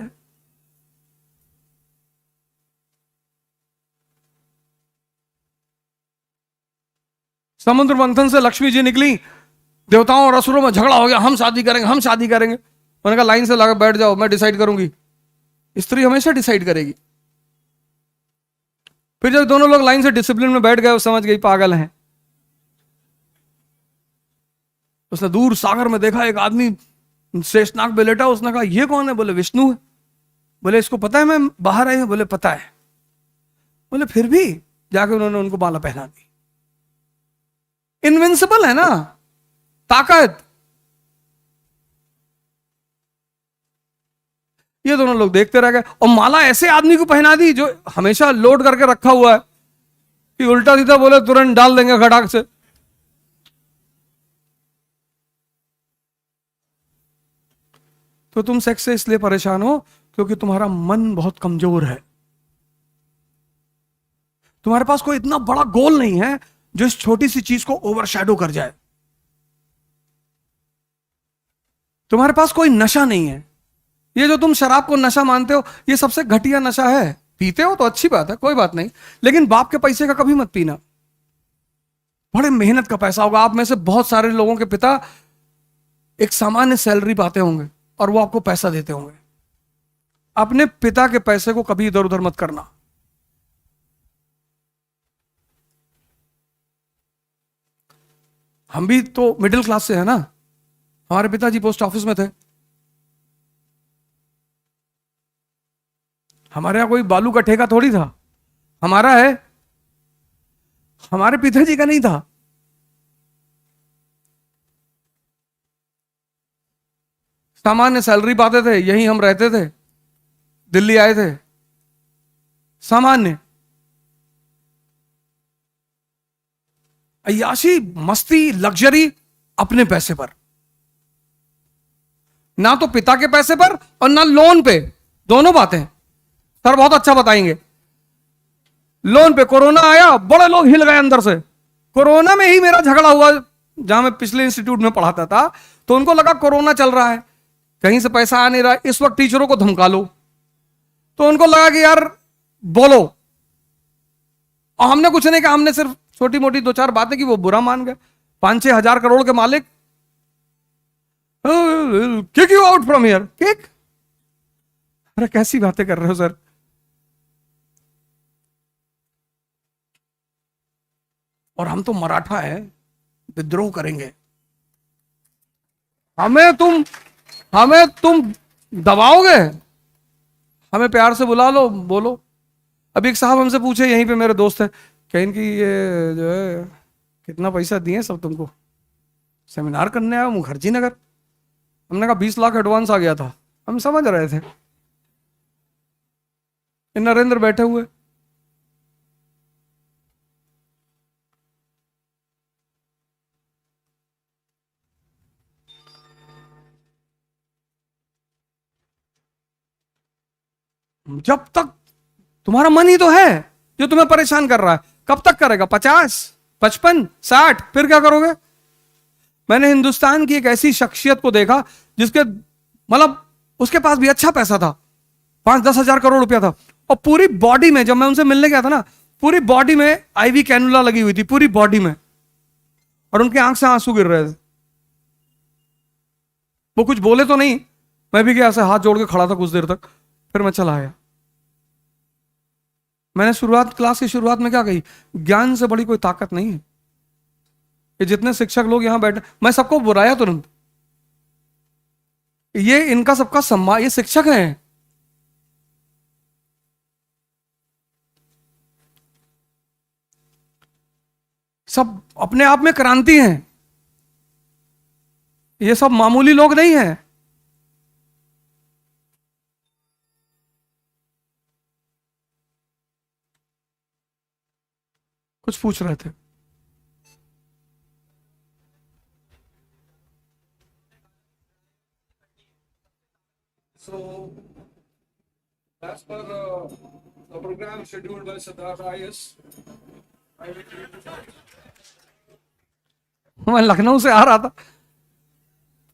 समुद्र मंथन से लक्ष्मी जी निकली, देवताओं और असुरों में झगड़ा हो गया, हम शादी करेंगे, हम शादी करेंगे। उन्होंने कहा लाइन से लगा बैठ जाओ, मैं डिसाइड करूंगी। स्त्री हमेशा डिसाइड करेगी। फिर जब दोनों लोग लाइन से डिसिप्लिन में बैठ गए, वो समझ गई पागल हैं। उसने दूर सागर में देखा एक आदमी शेषनाग पे लेटा। उसने कहा ये कौन है? बोले विष्णु है। बोले इसको पता है मैं बाहर आई हूं? बोले पता है। बोले फिर भी जाके उन्होंने उनको माला पहना दी। इनविंसिबल है ना, ताकत। ये दोनों लोग देखते रह गए और माला ऐसे आदमी को पहना दी जो हमेशा लोड करके रखा हुआ है कि उल्टा सीधा बोले तुरंत डाल देंगे खटाक से। तो तुम सेक्स से इसलिए परेशान हो क्योंकि तुम्हारा मन बहुत कमजोर है। तुम्हारे पास कोई इतना बड़ा गोल नहीं है जो इस छोटी सी चीज को ओवरशैडो कर जाए। तुम्हारे पास कोई नशा नहीं है। ये जो तुम शराब को नशा मानते हो, ये सबसे घटिया नशा है। पीते हो तो अच्छी बात है, कोई बात नहीं, लेकिन बाप के पैसे का कभी मत पीना। बड़े मेहनत का पैसा होगा। आप में से बहुत सारे लोगों के पिता एक सामान्य सैलरी पाते होंगे और वो आपको पैसा देते होंगे। अपने पिता के पैसे को कभी इधर उधर मत करना। हम भी तो मिडिल क्लास से है ना। हमारे पिताजी पोस्ट ऑफिस में थे। हमारे यहां कोई बालू का ठेका थोड़ी था। हमारा है, हमारे पिताजी का नहीं था। सामान्य सैलरी पाते थे, यहीं हम रहते थे। दिल्ली आए थे, सामान्य अय्याशी, मस्ती, लग्जरी अपने पैसे पर। ना तो पिता के पैसे पर और ना लोन पे। दोनों बातें सर बहुत अच्छा बताएंगे। लोन पे कोरोना आया, बड़े लोग हिल गए अंदर से। कोरोना में ही मेरा झगड़ा हुआ। जहां मैं पिछले इंस्टीट्यूट में पढ़ाता था तो उनको लगा कोरोना चल रहा है, कहीं से पैसा आ नहीं रहा। इस वक्त टीचरों को धमका लो, तो उनको लगा कि यार बोलो। और हमने कुछ नहीं कहा, हमने सिर्फ छोटी मोटी दो चार बातें की, वो बुरा मान गए। 5-6 हजार करोड़ के मालिक, kick you out from here. Kick? अरे कैसी बातें कर रहे हो सर। और हम तो मराठा है, विद्रोह करेंगे। हमें तुम दबाओगे? हमें प्यार से बुला लो, बोलो। अभी एक साहब हमसे पूछे, यहीं पे मेरे दोस्त है, क्या इनकी ये जो है कितना पैसा दिए सब तुमको? सेमिनार करने आया मुखर्जी नगर। हमने कहा 20 लाख एडवांस आ गया था। हम समझ रहे थे नरेंद्र बैठे हुए। जब तक तुम्हारा मन ही तो है जो तुम्हें परेशान कर रहा है, कब तक करेगा? 50, 55, 60, फिर क्या करोगे? मैंने हिंदुस्तान की एक ऐसी शख्सियत को देखा जिसके मतलब उसके पास भी अच्छा पैसा था, 5-10 हज़ार करोड़ रुपया था, और पूरी बॉडी में, जब मैं उनसे मिलने गया था ना, पूरी बॉडी में आईवी कैनुला लगी हुई थी, पूरी बॉडी में, और उनकी आंख से आंसू गिर रहे थे। वो कुछ बोले तो नहीं, मैं भी गया ऐसे हाथ जोड़ के खड़ा था कुछ देर तक, फिर मैं चला आया। मैंने क्लास की शुरुआत में क्या कही, ज्ञान से बड़ी कोई ताकत नहीं है। ये जितने शिक्षक लोग यहां बैठे, मैं सबको बुराया तुरंत, ये इनका सबका सम्मान, ये शिक्षक हैं। सब अपने आप में क्रांति हैं, ये सब मामूली लोग नहीं हैं। कुछ पूछ रहे थे। So, as per the program scheduled by Siddharth IS, मैं लखनऊ से आ रहा था,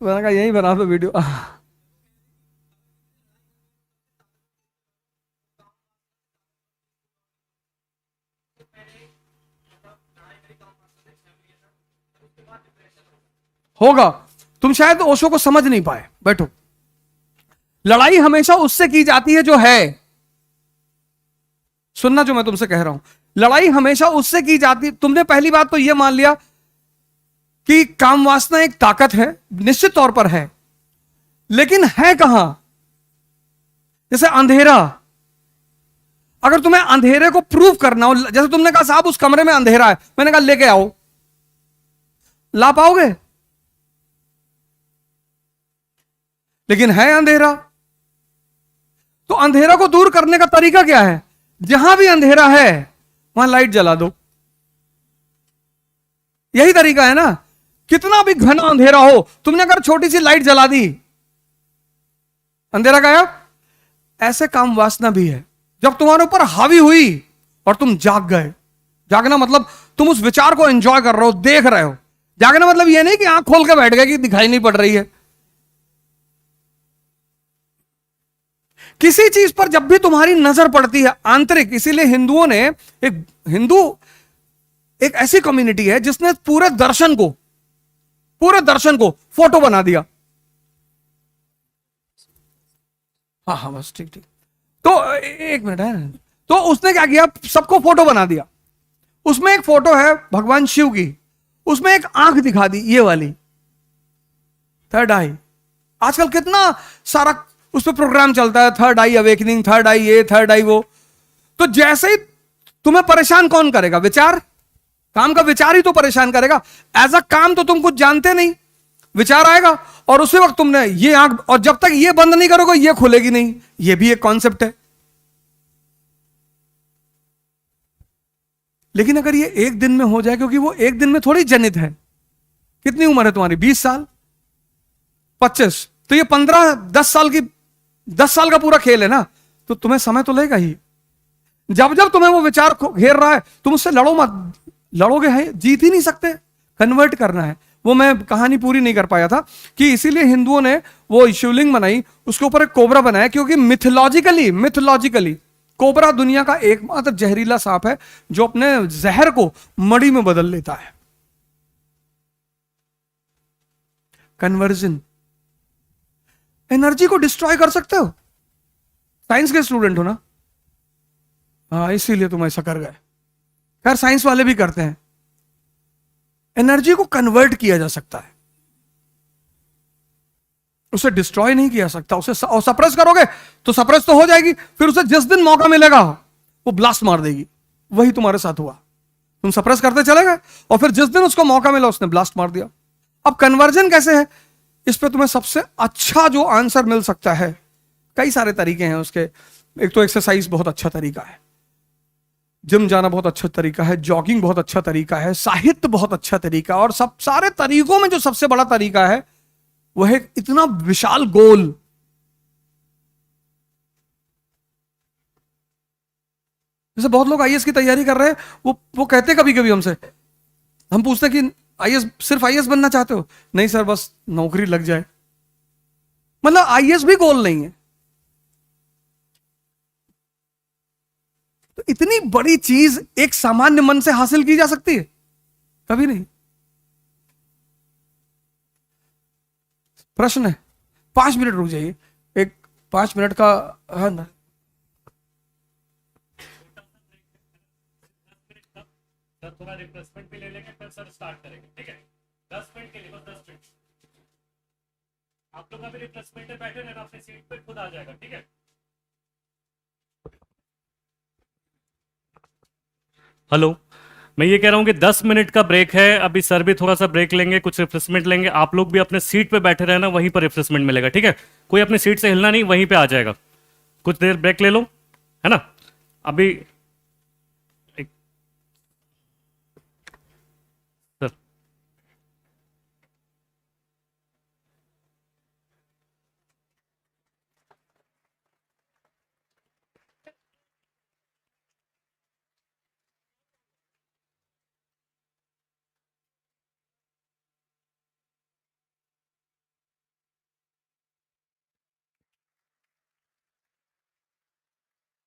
तो मैंने कहा यही बना दो वीडियो। होगा, तुम शायद ओशो को समझ नहीं पाए। बैठो। लड़ाई हमेशा उससे की जाती है जो है, सुनना जो मैं तुमसे कह रहा हूं, लड़ाई हमेशा उससे की जाती। तुमने पहली बात तो यह मान लिया कि काम वासना एक ताकत है, निश्चित तौर पर है, लेकिन है कहां? जैसे अंधेरा, अगर तुम्हें अंधेरे को प्रूव करना हो, जैसे तुमने कहा साहब उस कमरे में अंधेरा है, मैंने कहा लेके आओ, ला पाओगे? लेकिन है अंधेरा। तो अंधेरा को दूर करने का तरीका क्या है? जहां भी अंधेरा है वहां लाइट जला दो, यही तरीका है ना। कितना भी घना अंधेरा हो, तुमने अगर छोटी सी लाइट जला दी, अंधेरा गायब। ऐसे काम वासना भी है, जब तुम्हारे ऊपर हावी हुई और तुम जाग गए। जागना मतलब तुम उस विचार को एंजॉय कर रहे हो, देख रहे हो। जागना मतलब यह नहीं कि आंख खोल के बैठ गए कि दिखाई नहीं पड़ रही है। किसी चीज पर जब भी तुम्हारी नजर पड़ती है आंतरिक, इसीलिए हिंदुओं ने एक ऐसी कम्युनिटी है जिसने पूरे दर्शन को फोटो बना दिया। हाँ हाँ बस ठीक ठीक। तो एक मिनट है। तो उसने क्या किया, सबको फोटो बना दिया। उसमें एक फोटो है भगवान शिव की, उसमें एक आंख दिखा दी, ये वाली थर्ड आई। आजकल कितना सारा उस पर प्रोग्राम चलता है, थर्ड आई अवेकनिंग, थर्ड आई ये, थर्ड आई वो। तो जैसे ही तुम्हें परेशान कौन करेगा? विचार। काम का विचार ही तो परेशान करेगा। एज अ काम तो तुम कुछ जानते नहीं, विचार आएगा और उसी वक्त तुमने ये आंख, और जब तक ये बंद नहीं करोगे ये खुलेगी नहीं। ये भी एक कॉन्सेप्ट है। लेकिन अगर ये एक दिन में हो जाए, क्योंकि वो एक दिन में थोड़ी जनित है। कितनी उम्र है तुम्हारी? 20 साल, 25, तो ये 10 साल का पूरा खेल है ना। तो तुम्हें समय तो लेगा ही। जब जब तुम्हें वो विचार घेर रहा है, तुम उससे लड़ो मत। लड़ोगे है, जीत ही नहीं सकते। कन्वर्ट करना है। वो मैं कहानी पूरी नहीं कर पाया था कि इसीलिए हिंदुओं ने वो शिवलिंग बनाई, उसके ऊपर एक कोबरा बनाया, क्योंकि मिथोलॉजिकली कोबरा दुनिया का एकमात्र जहरीला सांप है जो अपने जहर को मड़ी में बदल लेता है। कन्वर्जन, एनर्जी को डिस्ट्रॉय कर सकते हो। साइंस के स्टूडेंट हो ना, हाँ इसीलिए तुम ऐसा कर गए। खैर साइंस वाले भी करते हैं। एनर्जी को कन्वर्ट किया जा सकता है, उसे डिस्ट्रॉय नहीं किया सकता। उसे सप्रेस करोगे तो सप्रेस तो हो जाएगी, फिर उसे जिस दिन मौका मिलेगा वो ब्लास्ट मार देगी। वही तुम्हारे साथ हुआ। तुम सप्रेस करते चले गए और फिर जिस दिन उसको मौका मिला उसने ब्लास्ट मार दिया। अब कन्वर्जन कैसे है, इस पे तुम्हें सबसे अच्छा जो आंसर मिल सकता है, कई सारे तरीके हैं उसके। एक तो एक्सरसाइज बहुत अच्छा तरीका है, जिम जाना बहुत अच्छा तरीका है, जॉगिंग बहुत अच्छा तरीका है, साहित्य बहुत अच्छा तरीका है, और सब सारे तरीकों में जो सबसे बड़ा तरीका है वह है इतना विशाल गोल। जैसे बहुत लोग आईएएस की तैयारी कर रहे हैं, वो कहते कभी कभी हमसे, हम पूछते कि आईएएस, सिर्फ आईएएस बनना चाहते हो? नहीं सर, बस नौकरी लग जाए। मतलब आईएएस भी गोल नहीं है। तो इतनी बड़ी चीज एक सामान्य मन से हासिल की जा सकती है? कभी नहीं। प्रश्न है, 5 मिनट रुक जाइए, एक 5 मिनट का है ना। सर थोड़ा रिफ्रेशमेंट भी ले लेंगे, फिर सर स्टार्ट करेंगे, ठीक है? 10 मिनट के लिए, बस 10 मिनट। आप लोग अभी रिफ्रेशमेंट में बैठे रहना, अपनी सीट पे खुद आ जाएगा, ठीक है? हेलो, मैं ये कह रहा हूँ कि 10 मिनट का ब्रेक है अभी। सर भी थोड़ा सा ब्रेक लेंगे, कुछ रिफ्रेशमेंट लेंगे। आप लोग भी अपने सीट पे बैठे रहना, वहीं पर रिफ्रेशमेंट मिलेगा, ठीक है? कोई अपनी सीट से हिलना नहीं, वहीं पे आ जाएगा। कुछ देर ब्रेक ले लो, है ना? अभी एक, सर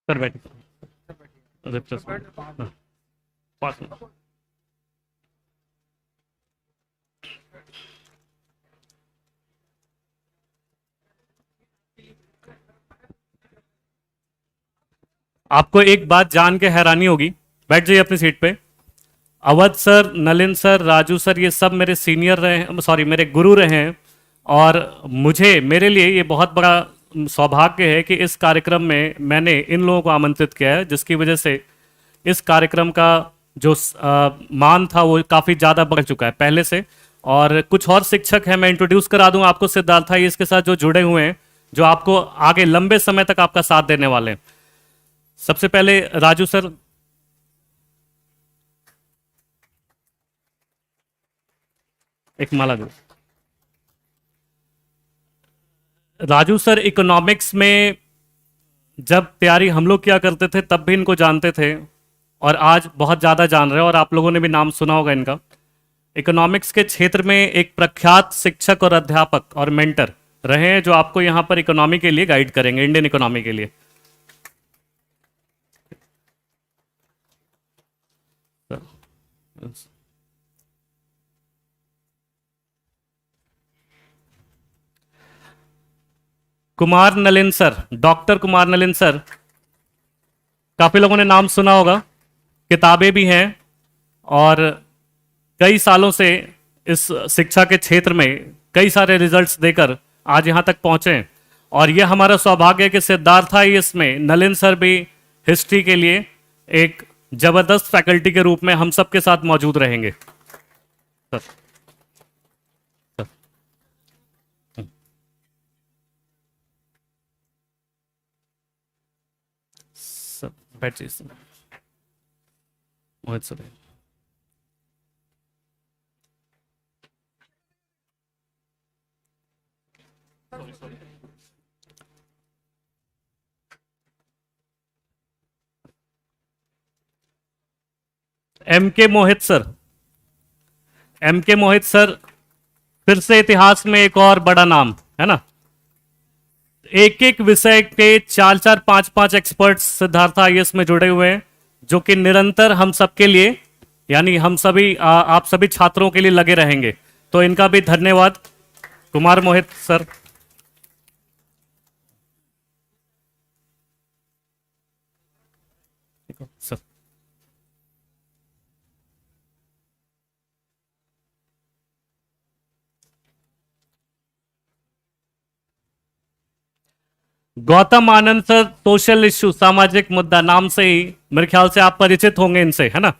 सर बैठिए, रिफ्रेशमेंट, हाँ, 5 मिनट। आपको एक बात जान के हैरानी होगी, बैठ जाइए अपनी सीट पे। Awadh sir, Nalin sir, Raju sir, ये सब मेरे सीनियर रहे हैं, सॉरी मेरे गुरु रहे हैं। और मेरे लिए ये बहुत बड़ा सौभाग्य है कि इस कार्यक्रम में मैंने इन लोगों को आमंत्रित किया है, जिसकी वजह से इस कार्यक्रम का जो मान था वो काफ़ी ज़्यादा बढ़ चुका है पहले से। और कुछ और शिक्षक हैं, मैं इंट्रोड्यूस करा दूं आपको। सिद्धार्थ है इसके साथ जो जुड़े हुए हैं, जो आपको आगे लंबे समय तक आपका साथ देने वाले हैं। सबसे पहले राजू सर, एक माला दो। राजू सर इकोनॉमिक्स में जब तैयारी हम लोग क्या करते थे तब भी इनको जानते थे, और आज बहुत ज़्यादा जान रहे हैं, और आप लोगों ने भी नाम सुना होगा इनका। इकोनॉमिक्स के क्षेत्र में एक प्रख्यात शिक्षक और अध्यापक और मेंटर रहे हैं, जो आपको यहाँ पर इकोनॉमी के लिए गाइड करेंगे, इंडियन इकोनॉमी के लिए। Kumar Nalin sir, doctor Kumar Nalin sir, काफी लोगों ने नाम सुना होगा, किताबें भी हैं, और कई सालों से इस शिक्षा के क्षेत्र में कई सारे रिजल्ट्स देकर आज यहां तक पहुंचे हैं। और यह हमारा सौभाग्य है कि सिद्धार्थ आईएएस में नलिन सर भी हिस्ट्री के लिए एक जबरदस्त फैकल्टी के रूप में हम सबके साथ मौजूद रहेंगे। सर, सर, सर बैठ जाइए मोहित सर। एम के मोहित सर, एम के मोहित सर फिर से इतिहास में एक और बड़ा नाम है ना। एक एक विषय के 4-4, 5-5 एक्सपर्ट्स सिद्धार्थ आईएएस में जुड़े हुए हैं, जो कि निरंतर हम सबके लिए, यानी हम सभी आप सभी छात्रों के लिए लगे रहेंगे। तो इनका भी धन्यवाद, कुमार मोहित सर। सर गौतम आनंद सर, सोशल इश्यू, सामाजिक मुद्दा, नाम से ही मेरे ख्याल से आप परिचित होंगे इनसे, है ना?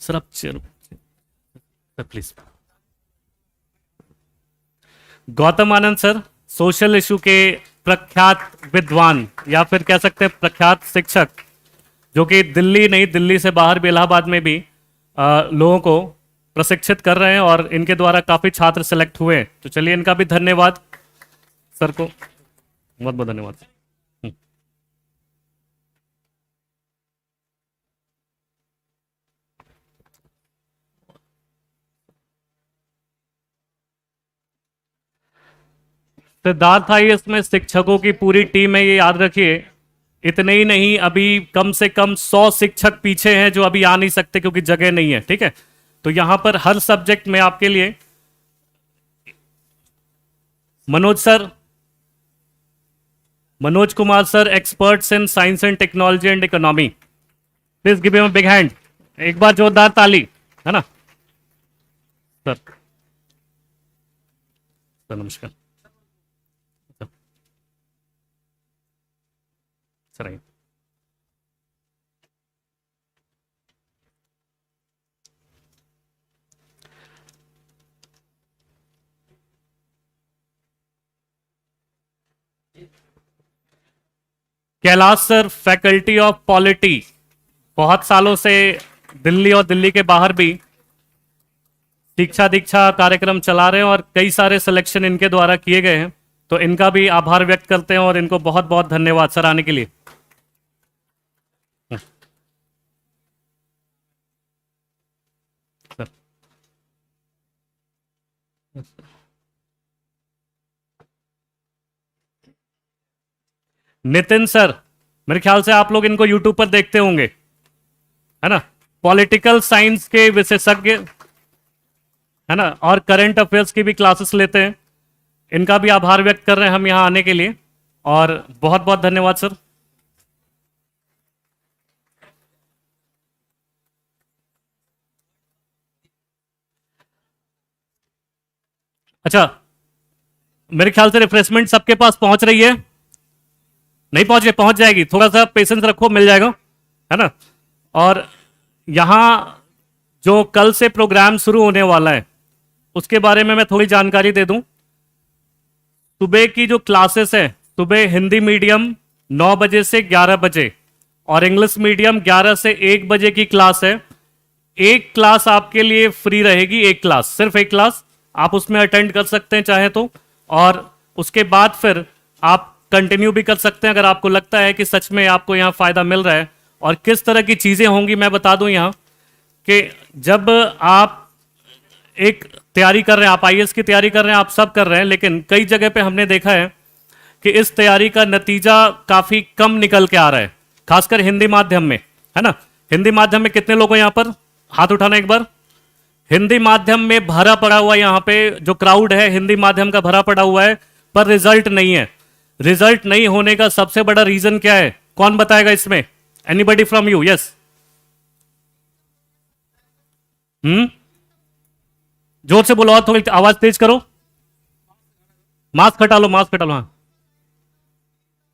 सर आप chair please. Gautam Anand sir social issue के प्रख्यात विद्वान, या फिर कह सकते हैं प्रख्यात शिक्षक, जो कि दिल्ली नहीं, दिल्ली से बाहर भी, इलाहाबाद में भी लोगों को प्रशिक्षित कर रहे हैं, और इनके द्वारा काफी छात्र सिलेक्ट हुए हैं। तो चलिए इनका भी धन्यवाद सर को, बहुत बहुत धन्यवाद। सिद्धार्थ आईएएस में शिक्षकों की पूरी टीम है, ये याद रखिए। इतने ही नहीं, अभी कम से कम 100 शिक्षक पीछे हैं जो अभी आ नहीं सकते क्योंकि जगह नहीं है, ठीक है। तो यहां पर हर सब्जेक्ट में आपके लिए Manoj sir, Manoj Kumar sir, experts in science and technology and economy, please give him a big hand, एक बार जोरदार ताली, है ना सर। सर नमस्कार सर, आइए। Kailash sir, faculty of polity, बहुत सालों से दिल्ली और दिल्ली के बाहर भी शिक्षा दीक्षा कार्यक्रम चला रहे हैं और कई सारे सिलेक्शन इनके द्वारा किए गए हैं, तो इनका भी आभार व्यक्त करते हैं और इनको बहुत बहुत धन्यवाद सर आने के लिए। सर नितिन सर, मेरे ख्याल से आप लोग इनको यूट्यूब पर देखते होंगे, है ना, पॉलिटिकल साइंस के विशेषज्ञ, है ना, और करंट अफेयर्स की भी क्लासेस लेते हैं। इनका भी आभार व्यक्त कर रहे हैं हम यहां आने के लिए, और बहुत बहुत धन्यवाद सर। अच्छा, मेरे ख्याल से रिफ्रेशमेंट सबके पास पहुंच रही है, नहीं पहुंच पहुंच जाएगी, थोड़ा सा पेशेंस रखो, मिल जाएगा, है ना। और यहां जो कल से प्रोग्राम शुरू होने वाला है उसके बारे में मैं थोड़ी जानकारी दे दूं। सुबह की जो क्लासेस है, सुबह हिंदी मीडियम 9 बजे से 11 बजे और इंग्लिश मीडियम 11 से 1 बजे की क्लास है। एक क्लास आपके लिए फ्री रहेगी, एक क्लास, सिर्फ एक क्लास, आप उसमें अटेंड कर सकते हैं चाहे तो, और उसके बाद फिर आप कंटिन्यू भी कर सकते हैं अगर आपको लगता है कि सच में आपको यहाँ फायदा मिल रहा है। और किस तरह की चीजें होंगी मैं बता दूं यहाँ, कि जब आप एक तैयारी कर रहे हैं, आप आईएएस की तैयारी कर रहे हैं, आप सब कर रहे हैं, लेकिन कई जगह पे हमने देखा है कि इस तैयारी का नतीजा काफी कम निकल के आ रहा है, खासकर हिंदी माध्यम में, है ना। हिंदी माध्यम में कितने लोग हैं यहाँ पर, हाथ उठाना एक बार। हिंदी माध्यम में भरा पड़ा हुआ, यहाँ पे जो क्राउड है हिंदी माध्यम का भरा पड़ा हुआ है, पर रिजल्ट नहीं है। रिजल्ट नहीं होने का सबसे बड़ा रीजन क्या है, कौन बताएगा इसमें? Anybody from you? यस। जोर से बोलो और थोड़ी आवाज तेज करो। मास्क हटा लो, मास्क हटा लो, हाँ।